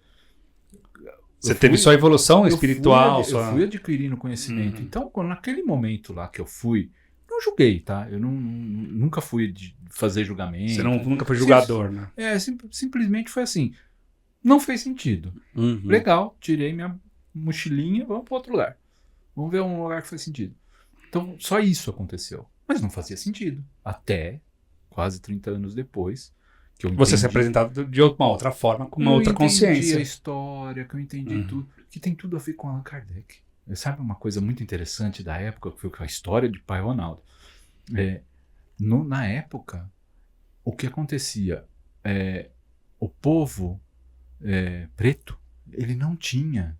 S3: Você teve sua evolução espiritual.
S4: Eu fui adquirindo conhecimento. Então, naquele momento lá que eu fui, não julguei, tá? Eu nunca fui de fazer julgamento.
S3: Você nunca foi julgador, né?
S4: Simplesmente foi assim. Não fez sentido. Legal, tirei minha mochilinha, vamos para outro lugar. Vamos ver um lugar que faz sentido. Então, só isso aconteceu. Mas não fazia sentido. Até quase 30 anos depois, que eu entendi.
S3: Você se apresentava de uma outra forma, com uma outra consciência.
S4: Eu entendi a história, que eu entendi tudo, que tem tudo a ver com Allan Kardec. Sabe uma coisa muito interessante da época, que foi a história de Pai Ronaldo? Na época, o que acontecia? O povo preto, ele não tinha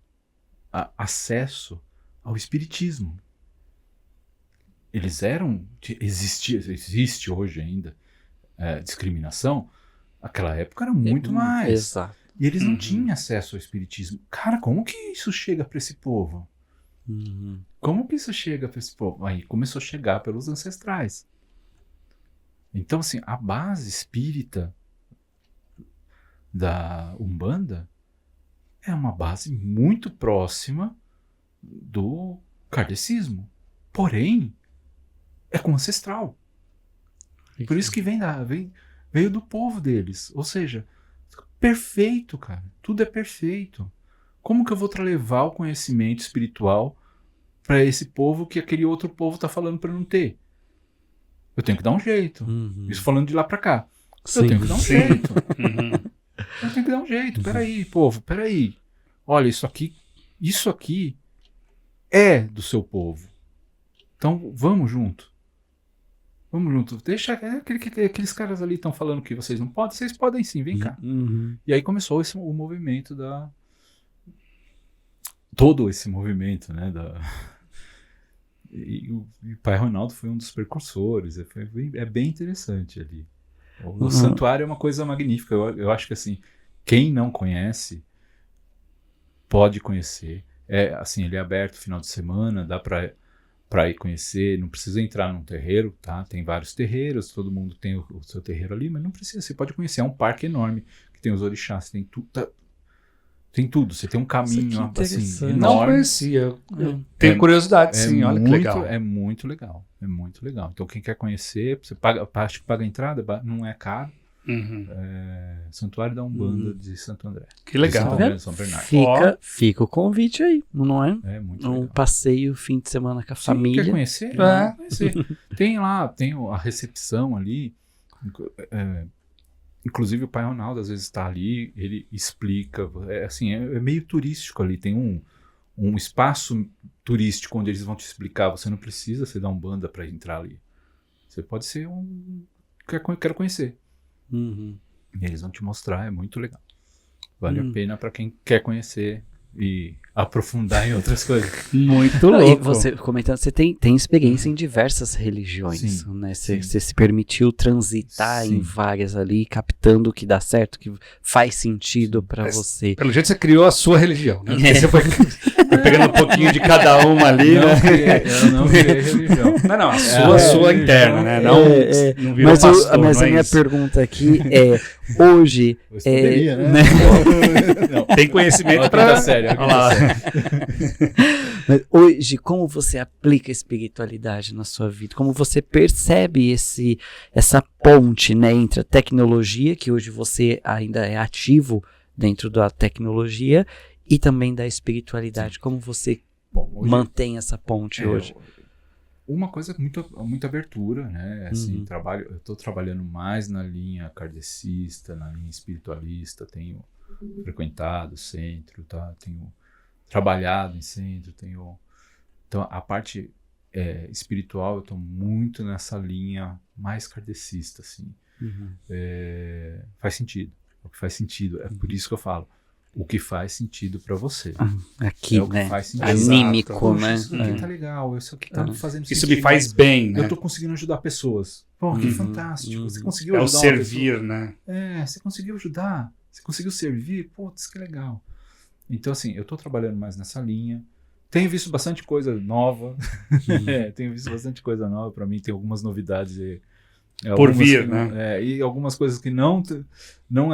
S4: acesso ao espiritismo. Eles existe hoje ainda discriminação. Naquela época era muito mais.
S2: Exato.
S4: E eles não tinham acesso ao espiritismo. Cara, como que isso chega para esse povo? Como que isso chega para esse povo? Aí começou a chegar pelos ancestrais. Então, assim, a base espírita da Umbanda é uma base muito próxima do kardecismo. Porém, é com ancestral. Por isso que veio do povo deles. Ou seja, perfeito, cara. Tudo é perfeito. Como que eu vou levar o conhecimento espiritual para esse povo que aquele outro povo está falando para não ter? Eu tenho que dar um jeito. Isso falando de lá para cá. Eu tenho que dar um jeito. Eu tenho que dar um jeito. Peraí, povo, peraí. Olha, isso aqui é do seu povo. Então, vamos junto. Vamos junto. Deixa aqueles caras ali estão falando que vocês não podem. Vocês podem sim, vem cá. E aí começou o movimento todo esse movimento, né? E o Pai Ronaldo foi um dos precursores. É bem interessante ali. O santuário é uma coisa magnífica. Eu acho que assim, quem não conhece pode conhecer. Assim, ele é aberto final de semana, dá para ir conhecer, não precisa entrar num terreiro, tá? Tem vários terreiros, todo mundo tem o seu terreiro ali, mas não precisa, você pode conhecer. É um parque enorme, que tem os orixás, tem tudo, você tem um caminho assim, enorme.
S3: Não conhecia, eu tenho curiosidade, sim, olha que legal.
S4: É muito legal, é muito legal. Então quem quer conhecer, você paga, acho que paga a entrada, não é caro. Santuário da Umbanda de Santo André.
S3: Que legal.
S4: Santo André, São Bernardo.
S2: Fica o convite aí, não é?
S4: É muito legal.
S2: Um passeio, fim de semana com a família.
S4: Quer conhecer? Tem lá, tem a recepção ali. Inclusive o Pai Ronaldo às vezes está ali, ele explica. É meio turístico ali. Tem um espaço turístico onde eles vão te explicar. Você não precisa ser da Umbanda para entrar ali. Você pode ser quero conhecer. E eles vão te mostrar, é muito legal. Vale a pena para quem quer conhecer e aprofundar em outras coisas.
S3: Muito louco.
S2: E você comentando, você tem experiência em diversas religiões, né? Você se permitiu transitar em várias ali, captando o que dá certo, o que faz sentido para você.
S3: Pelo jeito você criou a sua religião, né? Porque você foi pegando um pouquinho de cada uma ali, né?
S4: Eu não criei religião.
S3: Não, a sua interna, né? Não virou pastor,
S2: mas a minha pergunta aqui é, hoje...
S4: Poderia, né?
S3: Não. Tem conhecimento para...
S2: Mas hoje, como você aplica a espiritualidade na sua vida? Como você percebe essa ponte, né, entre a tecnologia, que hoje você ainda é ativo dentro da tecnologia, e também da espiritualidade? Como você mantém essa ponte hoje?
S4: Uma coisa muita abertura, né? Assim, eu estou trabalhando mais na linha kardecista, na linha espiritualista, tenho frequentado o centro, tá? Tenho trabalhado em centro, então a parte espiritual eu estou muito nessa linha mais kardecista, assim. Faz sentido, o que faz sentido, é por isso que eu falo, o que faz sentido para você.
S2: Aqui,
S4: o que
S2: né?
S4: faz sentido.
S2: Anímico,
S4: Poxa,
S2: né?
S4: Isso aqui tá legal, isso aqui tá fazendo sentido.
S3: Isso me faz bem, né?
S4: Eu tô conseguindo ajudar pessoas. Pô, que fantástico. Você conseguiu
S3: ajudar
S4: o
S3: servir,
S4: né? Você conseguiu ajudar. Você conseguiu servir? Putz, que legal. Então, assim, eu tô trabalhando mais nessa linha. Tenho visto bastante coisa nova. Tenho visto bastante coisa nova para mim. Tem algumas novidades
S3: por vir,
S4: né? E algumas coisas que não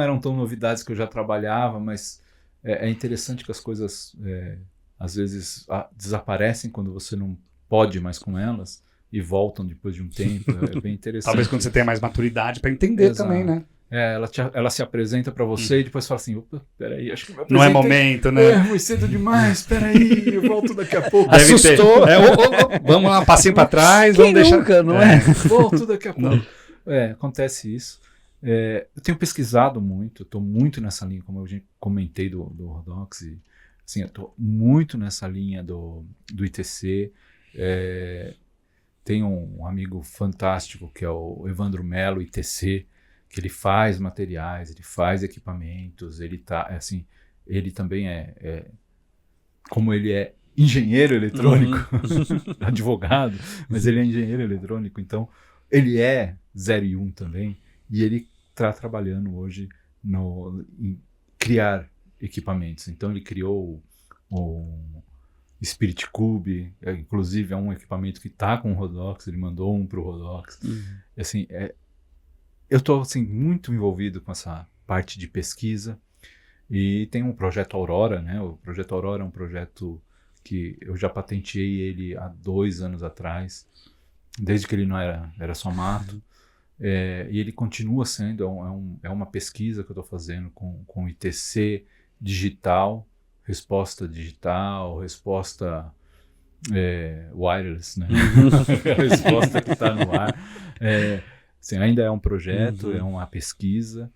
S4: eram tão novidades que eu já trabalhava, mas é interessante que as coisas às vezes desaparecem quando você não pode mais com elas e voltam depois de um tempo. É bem interessante.
S3: Talvez quando você tenha mais maturidade para entender também, né?
S4: Ela se apresenta para você e depois fala assim, opa, peraí, acho que me
S3: não é momento, né?
S4: Foi cedo demais, peraí, eu volto daqui a pouco.
S3: Assustou. Vamos lá, um passinho para trás,
S2: Quem
S3: vamos
S2: nunca,
S3: deixar...
S2: não é?
S4: Volto daqui a pouco. Acontece isso. Eu tenho pesquisado muito, estou muito nessa linha, como eu comentei do Rodox, e, assim, eu estou muito nessa linha do ITC. Tem um amigo fantástico que é o Evandro Melo, ITC, que ele faz materiais, ele faz equipamentos, ele também como ele é engenheiro eletrônico, advogado, mas ele é engenheiro eletrônico, então ele é 0 e 1 também, e ele está trabalhando hoje em criar equipamentos. Então ele criou o Spirit Cube, inclusive é um equipamento que está com o Rodox, ele mandou um para o Rodox. Assim, eu estou assim, muito envolvido com essa parte de pesquisa, e tem um projeto Aurora, né? O projeto Aurora é um projeto que eu já patenteei ele há 2 anos atrás, desde que ele não era só mato, e ele continua sendo, uma pesquisa que eu estou fazendo com ITC digital, resposta digital, resposta wireless, né? A resposta que está no ar. Assim, ainda é um projeto, é uma pesquisa,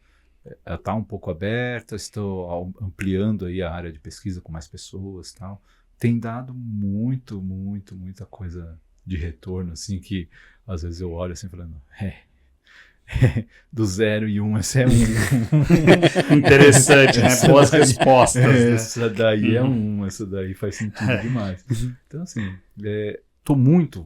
S4: ela está um pouco aberta, estou ampliando aí a área de pesquisa com mais pessoas e tal. Tem dado muita coisa de retorno, assim, que às vezes eu olho assim falando, do 0 e 1, essa é
S3: interessante, né? Boas respostas.
S4: Essa daí essa daí faz sentido demais. Então, assim, tô muito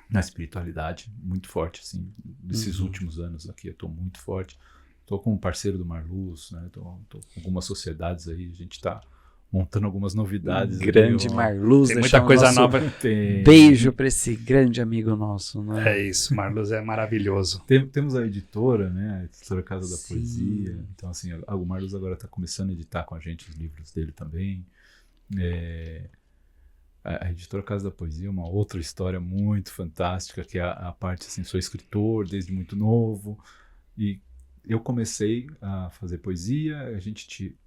S4: na espiritualidade, muito forte, assim, nesses últimos anos aqui, eu tô muito forte. Tô com um parceiro do Marluz, né? Tô com algumas sociedades aí, a gente tá montando algumas novidades.
S2: Grande Marluz.
S3: Tem muita coisa nova.
S2: Beijo para esse grande amigo nosso, né?
S3: É isso, Marluz é maravilhoso.
S4: Temos a editora, né? A editora Casa da Poesia. Então, assim, o Marluz agora tá começando a editar com a gente os livros dele também. A editora Casa da Poesia é uma outra história muito fantástica, que é a parte, assim, sou escritor desde muito novo, e eu comecei a fazer poesia, a gente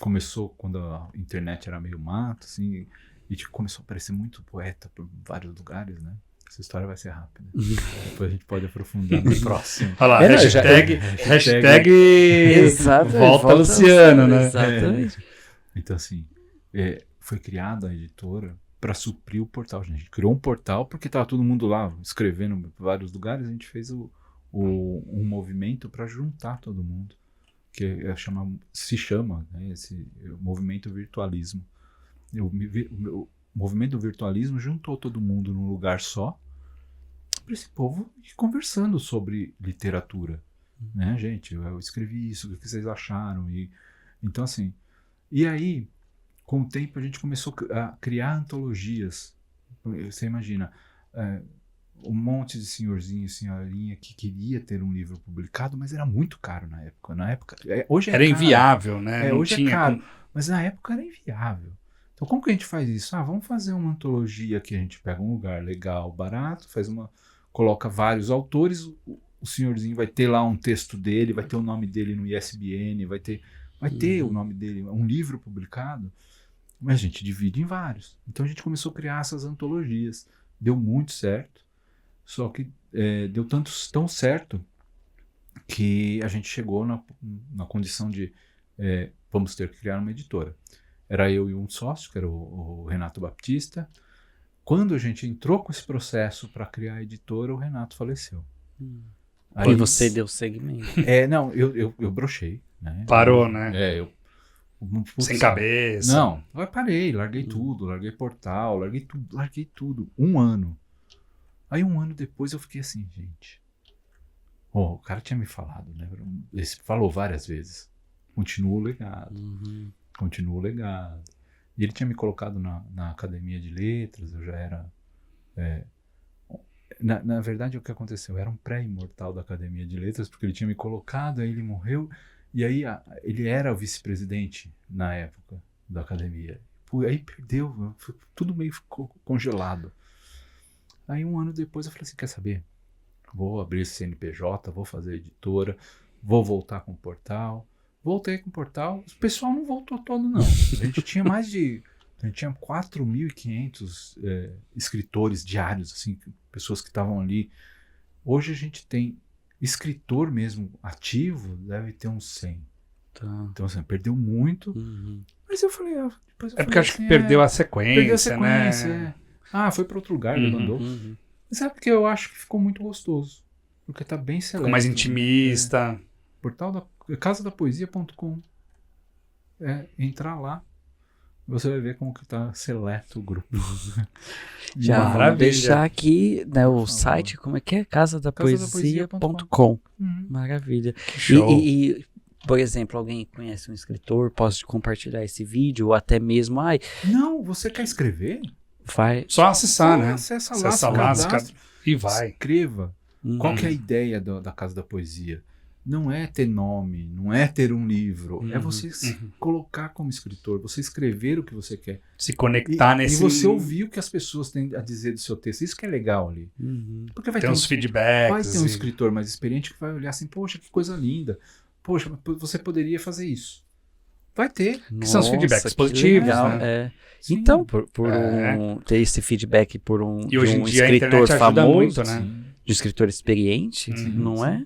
S4: começou quando a internet era meio mato, assim, e começou a aparecer muito poeta por vários lugares, né? Essa história vai ser rápida. Depois a gente pode aprofundar no próximo.
S3: Olha lá, hashtag volta Luciano, né?
S2: Exatamente.
S4: Então, assim, foi criada a editora para suprir o portal. A gente criou um portal porque estava todo mundo lá escrevendo em vários lugares. A gente fez um movimento para juntar todo mundo, que se chama, né, esse movimento virtualismo. O movimento do virtualismo juntou todo mundo num lugar só, para esse povo ir conversando sobre literatura. Né, gente, eu escrevi isso, o que vocês acharam? Então, assim, e aí, com o tempo, a gente começou a criar antologias. Você imagina, um monte de senhorzinho e senhorinha que queria ter um livro publicado, mas era muito caro na época. Hoje
S3: era caro. Inviável, né?
S4: Hoje é caro, mas na época era inviável. Então, como que a gente faz isso? Vamos fazer uma antologia que a gente pega um lugar legal, barato, coloca vários autores, o senhorzinho vai ter lá um texto dele, vai ter o nome dele no ISBN, vai ter o nome dele, um livro publicado, mas a gente divide em vários. Então a gente começou a criar essas antologias. Deu muito certo, só que deu tão certo que a gente chegou na condição de vamos ter que criar uma editora. Era eu e um sócio, que era o Renato Baptista. Quando a gente entrou com esse processo para criar a editora, o Renato faleceu.
S2: Aí você deu segmento.
S4: Não, eu brochei. Né?
S3: Parou, né?
S4: Sem
S3: cabeça.
S4: Não, eu parei, larguei tudo, larguei portal, larguei tudo. 1 ano. Aí 1 ano depois eu fiquei assim, gente, O cara tinha me falado, né? Ele falou várias vezes. Continua o legado. Continua o legado. E ele tinha me colocado na Academia de Letras, eu já era... Na verdade, o que aconteceu? Eu era um pré-imortal da Academia de Letras, porque ele tinha me colocado, aí ele morreu, e aí ele era o vice-presidente na época da Academia. Aí perdeu, tudo meio ficou congelado. Aí um ano depois eu falei assim, quer saber? Vou abrir esse CNPJ, vou fazer editora, vou voltar com o portal. Voltei com o portal, o pessoal não voltou todo não. A gente tinha a gente tinha 4.500 escritores diários, assim, pessoas que estavam ali. Hoje a gente tem escritor mesmo ativo, deve ter uns 100.
S2: Tá.
S4: Então, assim, perdeu muito. Mas eu falei... depois eu
S3: porque acho que perdeu a sequência,
S4: né? Foi para outro lugar, ele mandou. Mas sabe que eu acho que ficou muito gostoso. Porque tá bem seleto.
S3: Ficou mais intimista.
S4: Portal da casadapoesia.com. Entrar lá, você vai ver como que tá seleto o grupo.
S2: Já vamos deixar aqui, né, o site, como é que é? Casadapoesia.com. Maravilha.
S3: Que show.
S2: E, por exemplo, alguém conhece um escritor, posso compartilhar esse vídeo, ou até mesmo,
S4: Não, você quer escrever?
S2: Vai.
S3: Só acessar, né?
S4: Acessa
S3: lá,
S4: cadastro,
S3: e vai.
S4: escreva. Qual que é a ideia da Casa da Poesia? Não é ter nome, não é ter um livro, é você se colocar como escritor, você escrever o que você quer.
S3: Se conectar
S4: E você ouvir o que as pessoas têm a dizer do seu texto. Isso que é legal ali. Porque vai
S3: ter
S4: ter
S3: uns feedbacks.
S4: Vai ter um escritor mais experiente que vai olhar assim, poxa, que coisa linda. Poxa, você poderia fazer isso. Vai ter.
S3: Que são os feedbacks positivos,
S2: legal,
S3: né?
S2: Então, ter esse feedback
S3: e hoje em dia
S2: escritor
S3: a internet ajuda
S2: famoso,
S3: muito, né?
S2: de um escritor experiente, não é?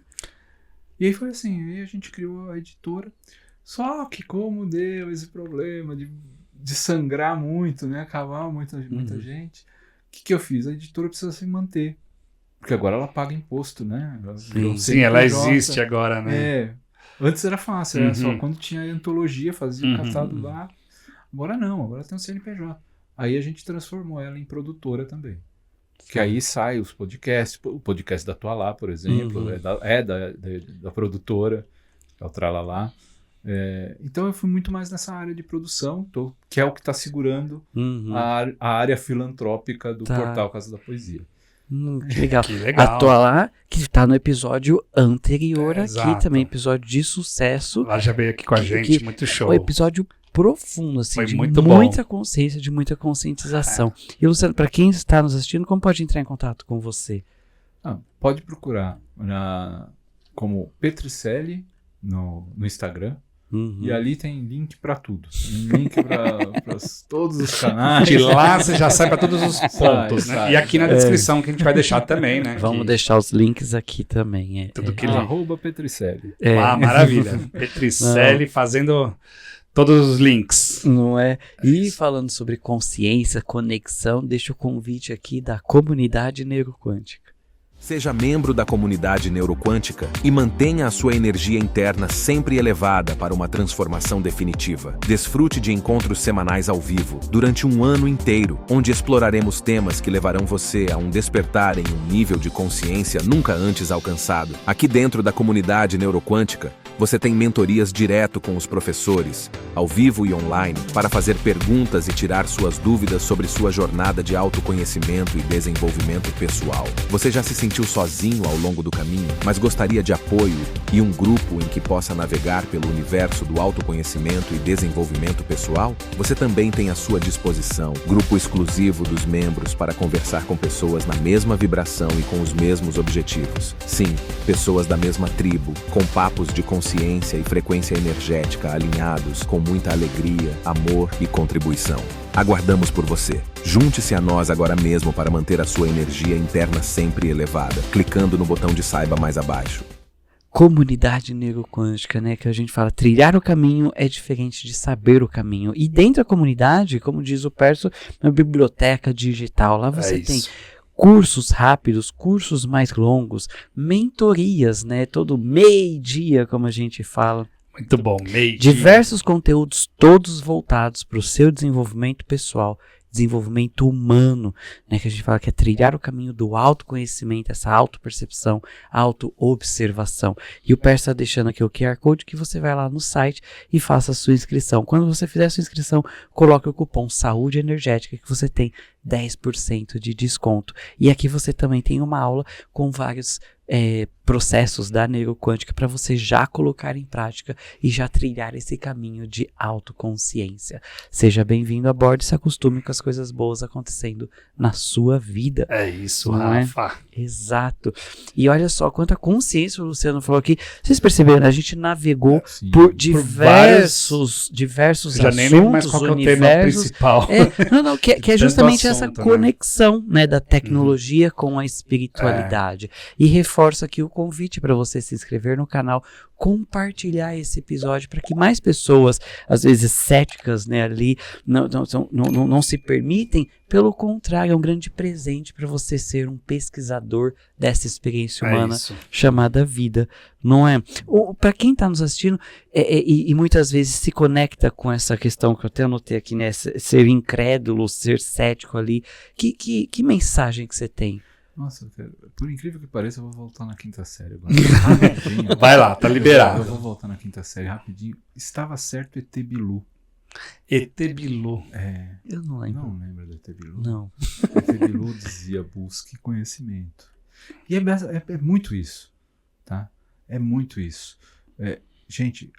S4: E aí foi assim, aí a gente criou a editora. Só que como deu esse problema de sangrar muito, né? Acabar muita gente. O que eu fiz? A editora precisa se manter. Porque agora ela paga imposto, né?
S3: Sim, ela existe agora, né?
S4: Antes era fácil, era só quando tinha antologia, fazia o catado lá. Agora não, agora tem um CNPJ. Aí a gente transformou ela em produtora também. Que aí sai os podcasts, o podcast da Tualá, por exemplo, da produtora, é o Tralalá. Então eu fui muito mais nessa área de produção, que é o que está segurando a área filantrópica do portal Casa da Poesia.
S2: Que legal.
S3: Que legal.
S2: A Tualá, que está no episódio anterior aqui também, episódio de sucesso.
S3: Ela já veio aqui com a gente, muito show.
S2: Um episódio profundo, assim,
S3: foi
S2: de
S3: muito
S2: muita
S3: bom.
S2: consciência, de muita conscientização. E Luciano, para quem está nos assistindo, como pode entrar em contato com você?
S4: Pode procurar como Petricelli no Instagram. E ali tem link para tudo. Tem link para todos os canais.
S3: De lá você já sai para todos os pontos, né? E aqui na descrição que a gente vai deixar também, né?
S2: Vamos deixar os links aqui também.
S3: Tudo que
S4: @Petricelli.
S3: Maravilha. Petricelli fazendo todos os links.
S2: Não é? E falando sobre consciência, conexão, deixa o convite aqui da comunidade neuroquântica.
S6: Seja membro da comunidade neuroquântica e mantenha a sua energia interna sempre elevada para uma transformação definitiva. Desfrute de encontros semanais ao vivo durante um ano inteiro, onde exploraremos temas que levarão você a um despertar em um nível de consciência nunca antes alcançado. Aqui dentro da comunidade neuroquântica, você tem mentorias direto com os professores, ao vivo e online, para fazer perguntas e tirar suas dúvidas sobre sua jornada de autoconhecimento e desenvolvimento pessoal. Você já se sentiu sozinho ao longo do caminho, mas gostaria de apoio e um grupo em que possa navegar pelo universo do autoconhecimento e desenvolvimento pessoal? Você também tem à sua disposição grupo exclusivo dos membros para conversar com pessoas na mesma vibração e com os mesmos objetivos. Sim, pessoas da mesma tribo, com papos de consciência e frequência energética alinhados com muita alegria, amor e contribuição. Aguardamos por você. Junte-se a nós agora mesmo para manter a sua energia interna sempre elevada, clicando no botão de saiba mais abaixo.
S2: Comunidade neuroquântica, né, que a gente fala, trilhar o caminho é diferente de saber o caminho. E dentro da comunidade, como diz o Perso, uma biblioteca digital, lá você tem cursos rápidos, cursos mais longos, mentorias, né, todo meio-dia, como a gente fala.
S3: Muito bom, meio-dia.
S2: Diversos conteúdos, todos voltados para o seu desenvolvimento pessoal desenvolvimento humano, né, que a gente fala que é trilhar o caminho do autoconhecimento, essa autopercepção, auto-observação. E o Pércio está deixando aqui o QR Code que você vai lá no site e faça a sua inscrição. Quando você fizer a sua inscrição, coloque o cupom Saúde Energética que você tem 10% de desconto. E aqui você também tem uma aula com vários processos da neuroquântica para você já colocar em prática e já trilhar esse caminho de autoconsciência. Seja bem-vindo a bordo e se acostume com as coisas boas acontecendo na sua vida.
S3: É isso,
S2: não
S3: Rafa.
S2: É? Exato. E olha só, quanta consciência o Luciano falou aqui. Vocês perceberam, a gente navegou por diversos
S3: já
S2: assuntos,
S3: nem lembro mais qual que é o tema principal.
S2: Que é justamente essa
S3: assunto,
S2: conexão, né, da tecnologia com a espiritualidade. E reforço aqui o convite para você se inscrever no canal, compartilhar esse episódio para que mais pessoas, às vezes céticas, né, ali, não se permitem. Pelo contrário, é um grande presente para você ser um pesquisador dessa experiência humana chamada vida, não é? Para quem está nos assistindo e muitas vezes se conecta com essa questão que eu até anotei aqui, né, ser incrédulo, ser cético ali, que mensagem que você tem?
S4: Nossa, por incrível que pareça, eu vou voltar na quinta série agora. Rapidinho.
S3: Vai lá, tá liberado.
S4: Eu vou voltar na quinta série rapidinho. Estava certo ET Bilu.
S3: ET Bilu.
S2: Eu não lembro.
S4: Não lembra do ET Bilu?
S2: Não.
S4: ET Bilu dizia: busque conhecimento. E é muito isso, tá? É muito isso. Gente,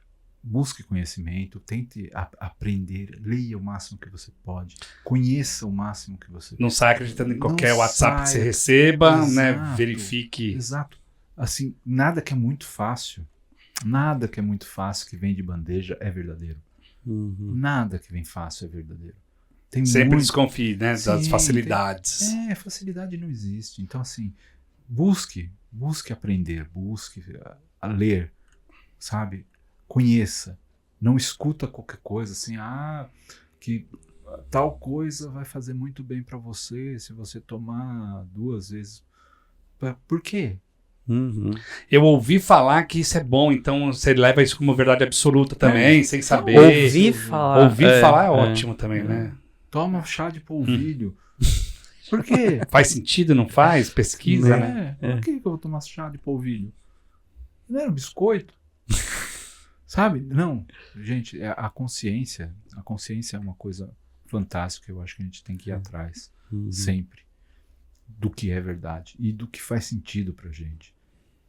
S4: busque conhecimento, tente aprender, leia o máximo que você pode, conheça o máximo que você pode.
S3: Não saia acreditando em qualquer WhatsApp que você receba,
S4: Exato,
S3: né? Verifique.
S4: Exato. Assim, nada que é muito fácil que vem de bandeja é verdadeiro. Nada que vem fácil é verdadeiro. Tem
S3: Sempre desconfie, né, das facilidades.
S4: Facilidade não existe. Então, assim, busque aprender, busque a ler, sabe? Conheça. Não escuta qualquer coisa assim, que tal coisa vai fazer muito bem para você se você tomar 2 vezes. Por quê?
S3: Eu ouvi falar que isso é bom, então você leva isso como verdade absoluta também, sem saber.
S2: Ouvir falar
S3: é ótimo também, né?
S4: Toma chá de polvilho. Por quê?
S3: Faz sentido, não faz? Pesquisa, né?
S4: Por que eu vou tomar chá de polvilho? Não era um biscoito? Sabe? Não. Gente, a consciência é uma coisa fantástica. Eu acho que a gente tem que ir atrás, sempre, do que é verdade e do que faz sentido pra gente.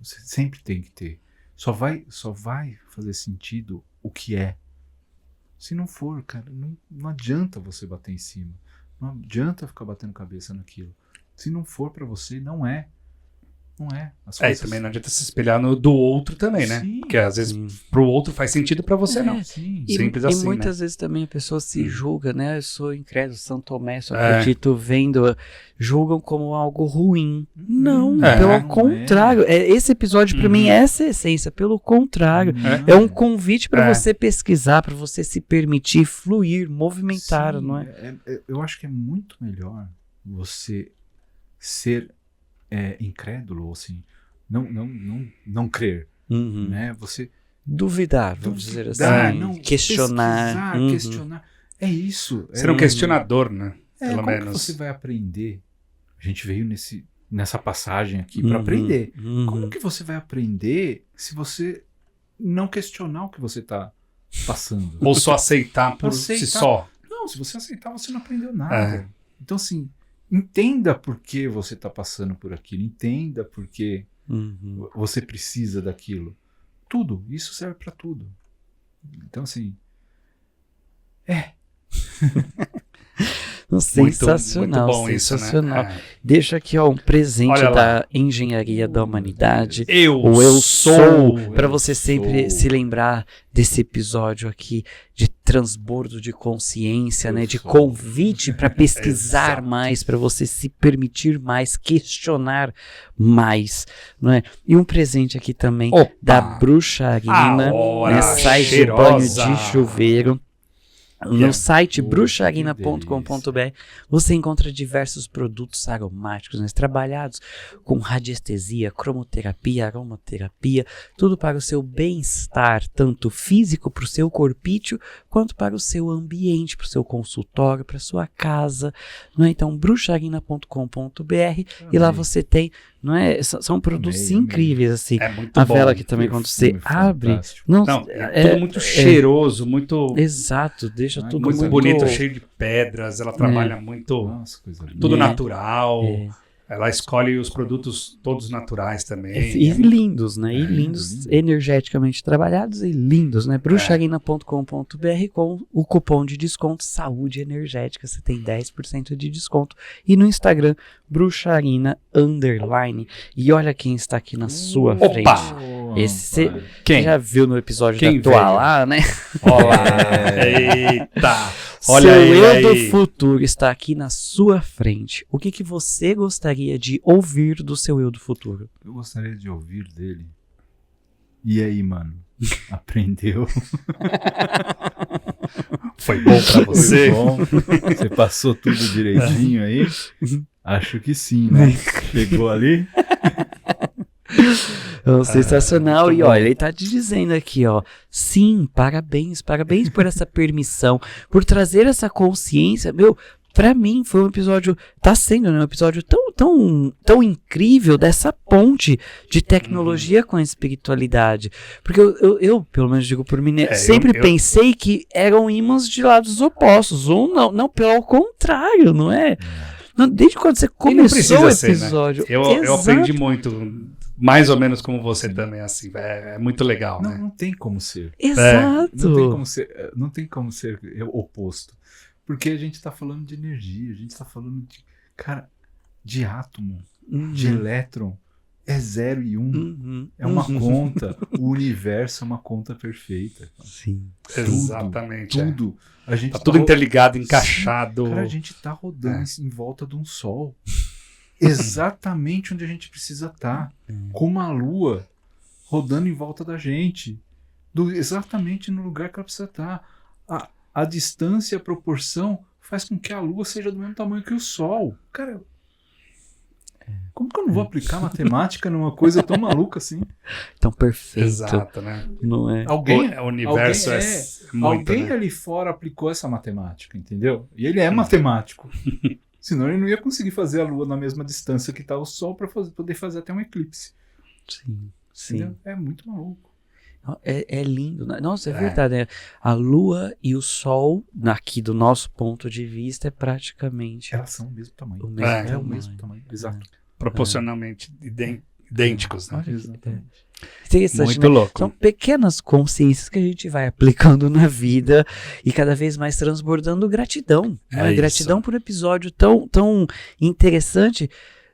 S4: Você sempre tem que ter. Só vai fazer sentido o que é. Se não for, cara, não adianta você bater em cima. Não adianta ficar batendo cabeça naquilo. Se não for pra você, não é. Não é.
S3: E também não adianta se espelhar no do outro também, né?
S4: Sim,
S3: porque às vezes pro outro faz sentido, pra você não.
S4: Sim.
S3: Simples
S2: E
S3: assim,
S2: muitas vezes também a pessoa se julga, né? Eu sou incrédulo, São Tomé, só acredito vendo, julgam como algo ruim. Não, pelo contrário. Esse episódio pra mim é essa essência, pelo contrário. É um convite pra você pesquisar, pra você se permitir fluir, movimentar, não é?
S4: Eu acho que é muito melhor você ser incrédulo, assim, não crer, né? Você
S2: duvidar, vamos dizer assim, questionar.
S4: Questionar. É isso.
S3: Ser um questionador, né? Pelo
S4: como
S3: menos.
S4: que você vai aprender? A gente veio nessa passagem aqui para aprender. Como que você vai aprender se você não questionar o que você está passando?
S3: Ou só aceitar por si só?
S4: Não, se você aceitar, você não aprendeu nada. Então, assim, entenda por que você está passando por aquilo. Entenda por que você precisa daquilo. Tudo. Isso serve para tudo. Então, assim...
S2: Sensacional,
S3: muito bom
S2: sensacional.
S3: Isso, né?
S2: Deixa aqui um presente da Engenharia da Humanidade.
S3: Eu
S2: sou para você sempre se lembrar desse episódio aqui de transbordo de consciência, né? De convite para pesquisar mais, para você se permitir mais, questionar mais, não é? E um presente aqui também da bruxarina, né? Sais de banho de chuveiro. No site
S4: Poxa,
S2: bruxarina.com.br você encontra diversos produtos aromáticos, né, trabalhados com radiestesia, cromoterapia, aromaterapia, tudo para o seu bem-estar, tanto físico para o seu corpício, quanto para o seu ambiente, para o seu consultório, para a sua casa. Não é? Então, bruxarina.com.br e lá você tem, não é? São produtos incríveis, assim.
S3: É muito
S2: a
S3: bom.
S2: vela que também, quando você abre...
S4: fantástico.
S3: Não, é tudo muito cheiroso, muito...
S2: Exato, deixa tudo
S3: muito
S2: muito
S3: bonito, cheio de pedras. Ela trabalha muito,
S4: Nossa, coisa linda.
S3: tudo natural.
S2: É.
S3: Ela escolhe os produtos todos naturais também.
S2: E lindos, né? E lindos,
S4: lindo.
S2: energeticamente trabalhados e lindos, né? bruxarina.com.br com o cupom de desconto Saúde Energética, você tem 10% de desconto. E no Instagram, bruxarina_. E olha quem está aqui na sua frente. Esse você
S3: Quem?
S2: já viu no episódio
S3: Quem
S2: da
S3: veio?
S2: Toalá, né?
S3: Olá! Eita! Olha
S2: Seu
S3: ele
S2: eu do
S3: aí.
S2: futuro está aqui na sua frente. O que você gostaria de ouvir do seu eu do futuro?
S4: Eu gostaria de ouvir dele. E aí, mano? Aprendeu?
S3: Foi bom pra você?
S4: Foi bom? Você passou tudo direitinho aí? Acho que sim, né? Chegou ali?
S2: Sensacional.
S3: muito
S2: E
S3: bom.
S2: olha, ele tá te dizendo aqui, ó. Sim, parabéns por essa permissão, por trazer essa consciência. Meu, pra mim foi um episódio, tá sendo, né, um episódio tão incrível dessa ponte de tecnologia com a espiritualidade. Porque eu pelo menos digo por mim, né, sempre pensei que eram ímãs de lados opostos. Ou não, pelo contrário, não é? Não, desde quando você começou o episódio.
S3: Ser, né? Eu aprendi muito, mais ou menos como você também, assim. É muito legal,
S4: Não,
S3: né?
S4: não tem como ser.
S2: Exato.
S4: Não tem como ser oposto. Porque a gente tá falando de energia, a gente tá falando de, cara, de átomo, de elétron. É 0 e 1. É uma conta. O universo é uma conta perfeita.
S2: Sim.
S3: Exatamente.
S4: Tudo. A gente
S3: tá tudo interligado, encaixado.
S4: Cara, a gente tá rodando em volta de um sol. Exatamente onde a gente precisa estar. Com uma lua rodando em volta da gente. Exatamente no lugar que ela precisa estar. A distância e a proporção faz com que a lua seja do mesmo tamanho que o sol. Cara, como que eu não vou aplicar matemática numa coisa tão maluca assim?
S2: Tão perfeito.
S3: Exato, né?
S2: Não é?
S3: O universo é muito,
S4: alguém
S3: né?
S4: ali fora aplicou essa matemática, entendeu? E ele é matemático. Senão ele não ia conseguir fazer a lua na mesma distância que está o sol para poder fazer até um eclipse.
S2: Sim, sim.
S4: Entendeu? É muito maluco.
S2: É lindo. Nossa, é verdade. Né? A lua e o sol, aqui do nosso ponto de vista, é praticamente
S4: Elas são o mesmo tamanho.
S2: o mesmo
S4: É o
S2: tamanho.
S4: mesmo tamanho. Exato.
S3: Proporcionalmente idênticos, né?
S2: Interessante,
S3: Muito
S2: né?
S3: louco.
S2: São pequenas consciências que a gente vai aplicando na vida e cada vez mais transbordando gratidão. Né? Gratidão por um episódio tão interessante.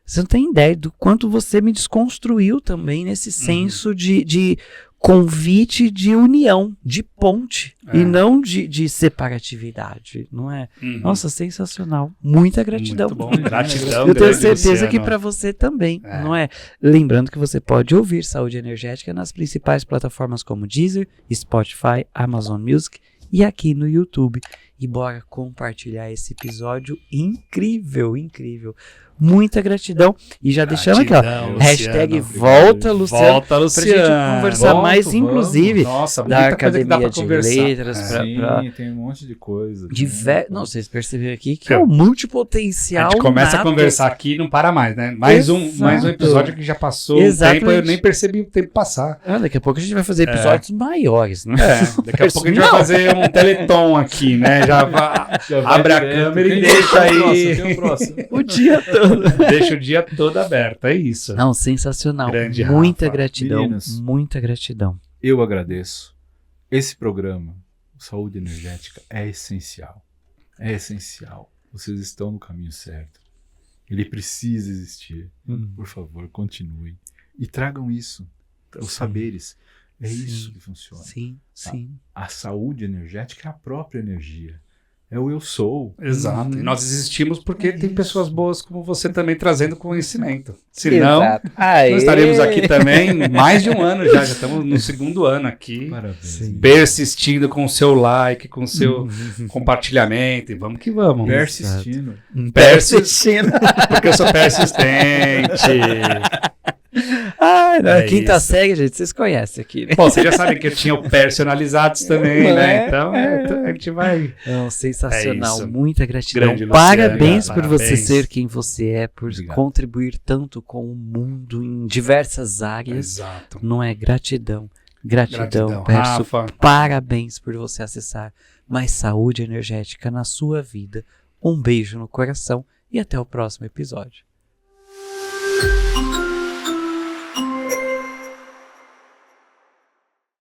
S2: Você não tem ideia do quanto você me desconstruiu também nesse senso de convite de união, de ponte, e não de separatividade, não é? Nossa, sensacional. Muita gratidão.
S3: Muito bom. Gratidão.
S2: Eu tenho
S3: grande,
S2: certeza
S3: Luciano.
S2: que para você também, não é? Lembrando que você pode ouvir Saúde Energética nas principais plataformas como Deezer, Spotify, Amazon Music e aqui no YouTube. E bora compartilhar esse episódio incrível, incrível. Muita gratidão. E já deixamos aqui, ó.
S3: Luciano,
S2: Hashtag
S3: obrigado.
S2: volta, Luciano.
S3: Volta, Luciano.
S2: Pra gente conversar mais,
S4: Vamos.
S2: inclusive,
S3: Nossa,
S2: da
S3: muita coisa que dá
S2: Academia
S3: pra
S2: de
S3: conversar.
S2: Letras.
S4: Sim, tem um monte de coisa.
S2: Não, vocês perceberam aqui que é o multipotencial.
S3: A gente começa
S2: nato.
S3: a conversar aqui e não para mais, né? Mais um episódio que já passou
S2: Exatamente.
S3: o tempo, eu nem percebi o tempo passar.
S2: Daqui a pouco a gente vai fazer episódios maiores, né?
S3: Daqui a pouco a gente vai fazer um teleton aqui, né? Já abre a câmera e deixa aí.
S4: Quem é o próximo?
S2: O dia todo.
S3: Deixa o dia todo aberto, é isso.
S2: Não, sensacional.
S3: Grande
S2: muita
S3: Rafa.
S2: gratidão.
S4: Meninas.
S2: Muita gratidão.
S4: Eu agradeço. Esse programa, Saúde Energética, é essencial. É essencial. Vocês estão no caminho certo. Ele precisa existir. Por favor, continuem. E tragam isso. Os saberes. É isso que funciona.
S2: Sim, sim.
S4: A saúde energética é a própria energia. É o eu sou.
S3: Exato. E nós existimos porque tem pessoas boas como você também trazendo conhecimento. Senão, nós estaremos aqui também mais de um ano já estamos no 2º ano aqui.
S4: Parabéns.
S3: Persistindo com o seu like, com o seu compartilhamento. E vamos que vamos.
S4: Persistindo.
S2: Persistindo.
S3: Porque eu sou persistente.
S2: Na
S3: É
S2: quinta
S3: isso.
S2: série, gente, vocês conhecem aqui, né?
S3: Bom, vocês já sabem que eu tinha o personalizados também, né? Então, a gente vai...
S2: Não, sensacional,
S3: É isso.
S2: muita gratidão.
S3: Grande, Luciana,
S2: Parabéns por você
S3: parabéns.
S2: ser quem você é, por
S4: Obrigado.
S2: contribuir tanto com o mundo em diversas áreas.
S3: Exato.
S2: Não é gratidão. Gratidão.
S3: Gratidão,
S2: Peço
S3: Rafa.
S2: parabéns por você acessar mais saúde energética na sua vida. Um beijo no coração e até o próximo episódio.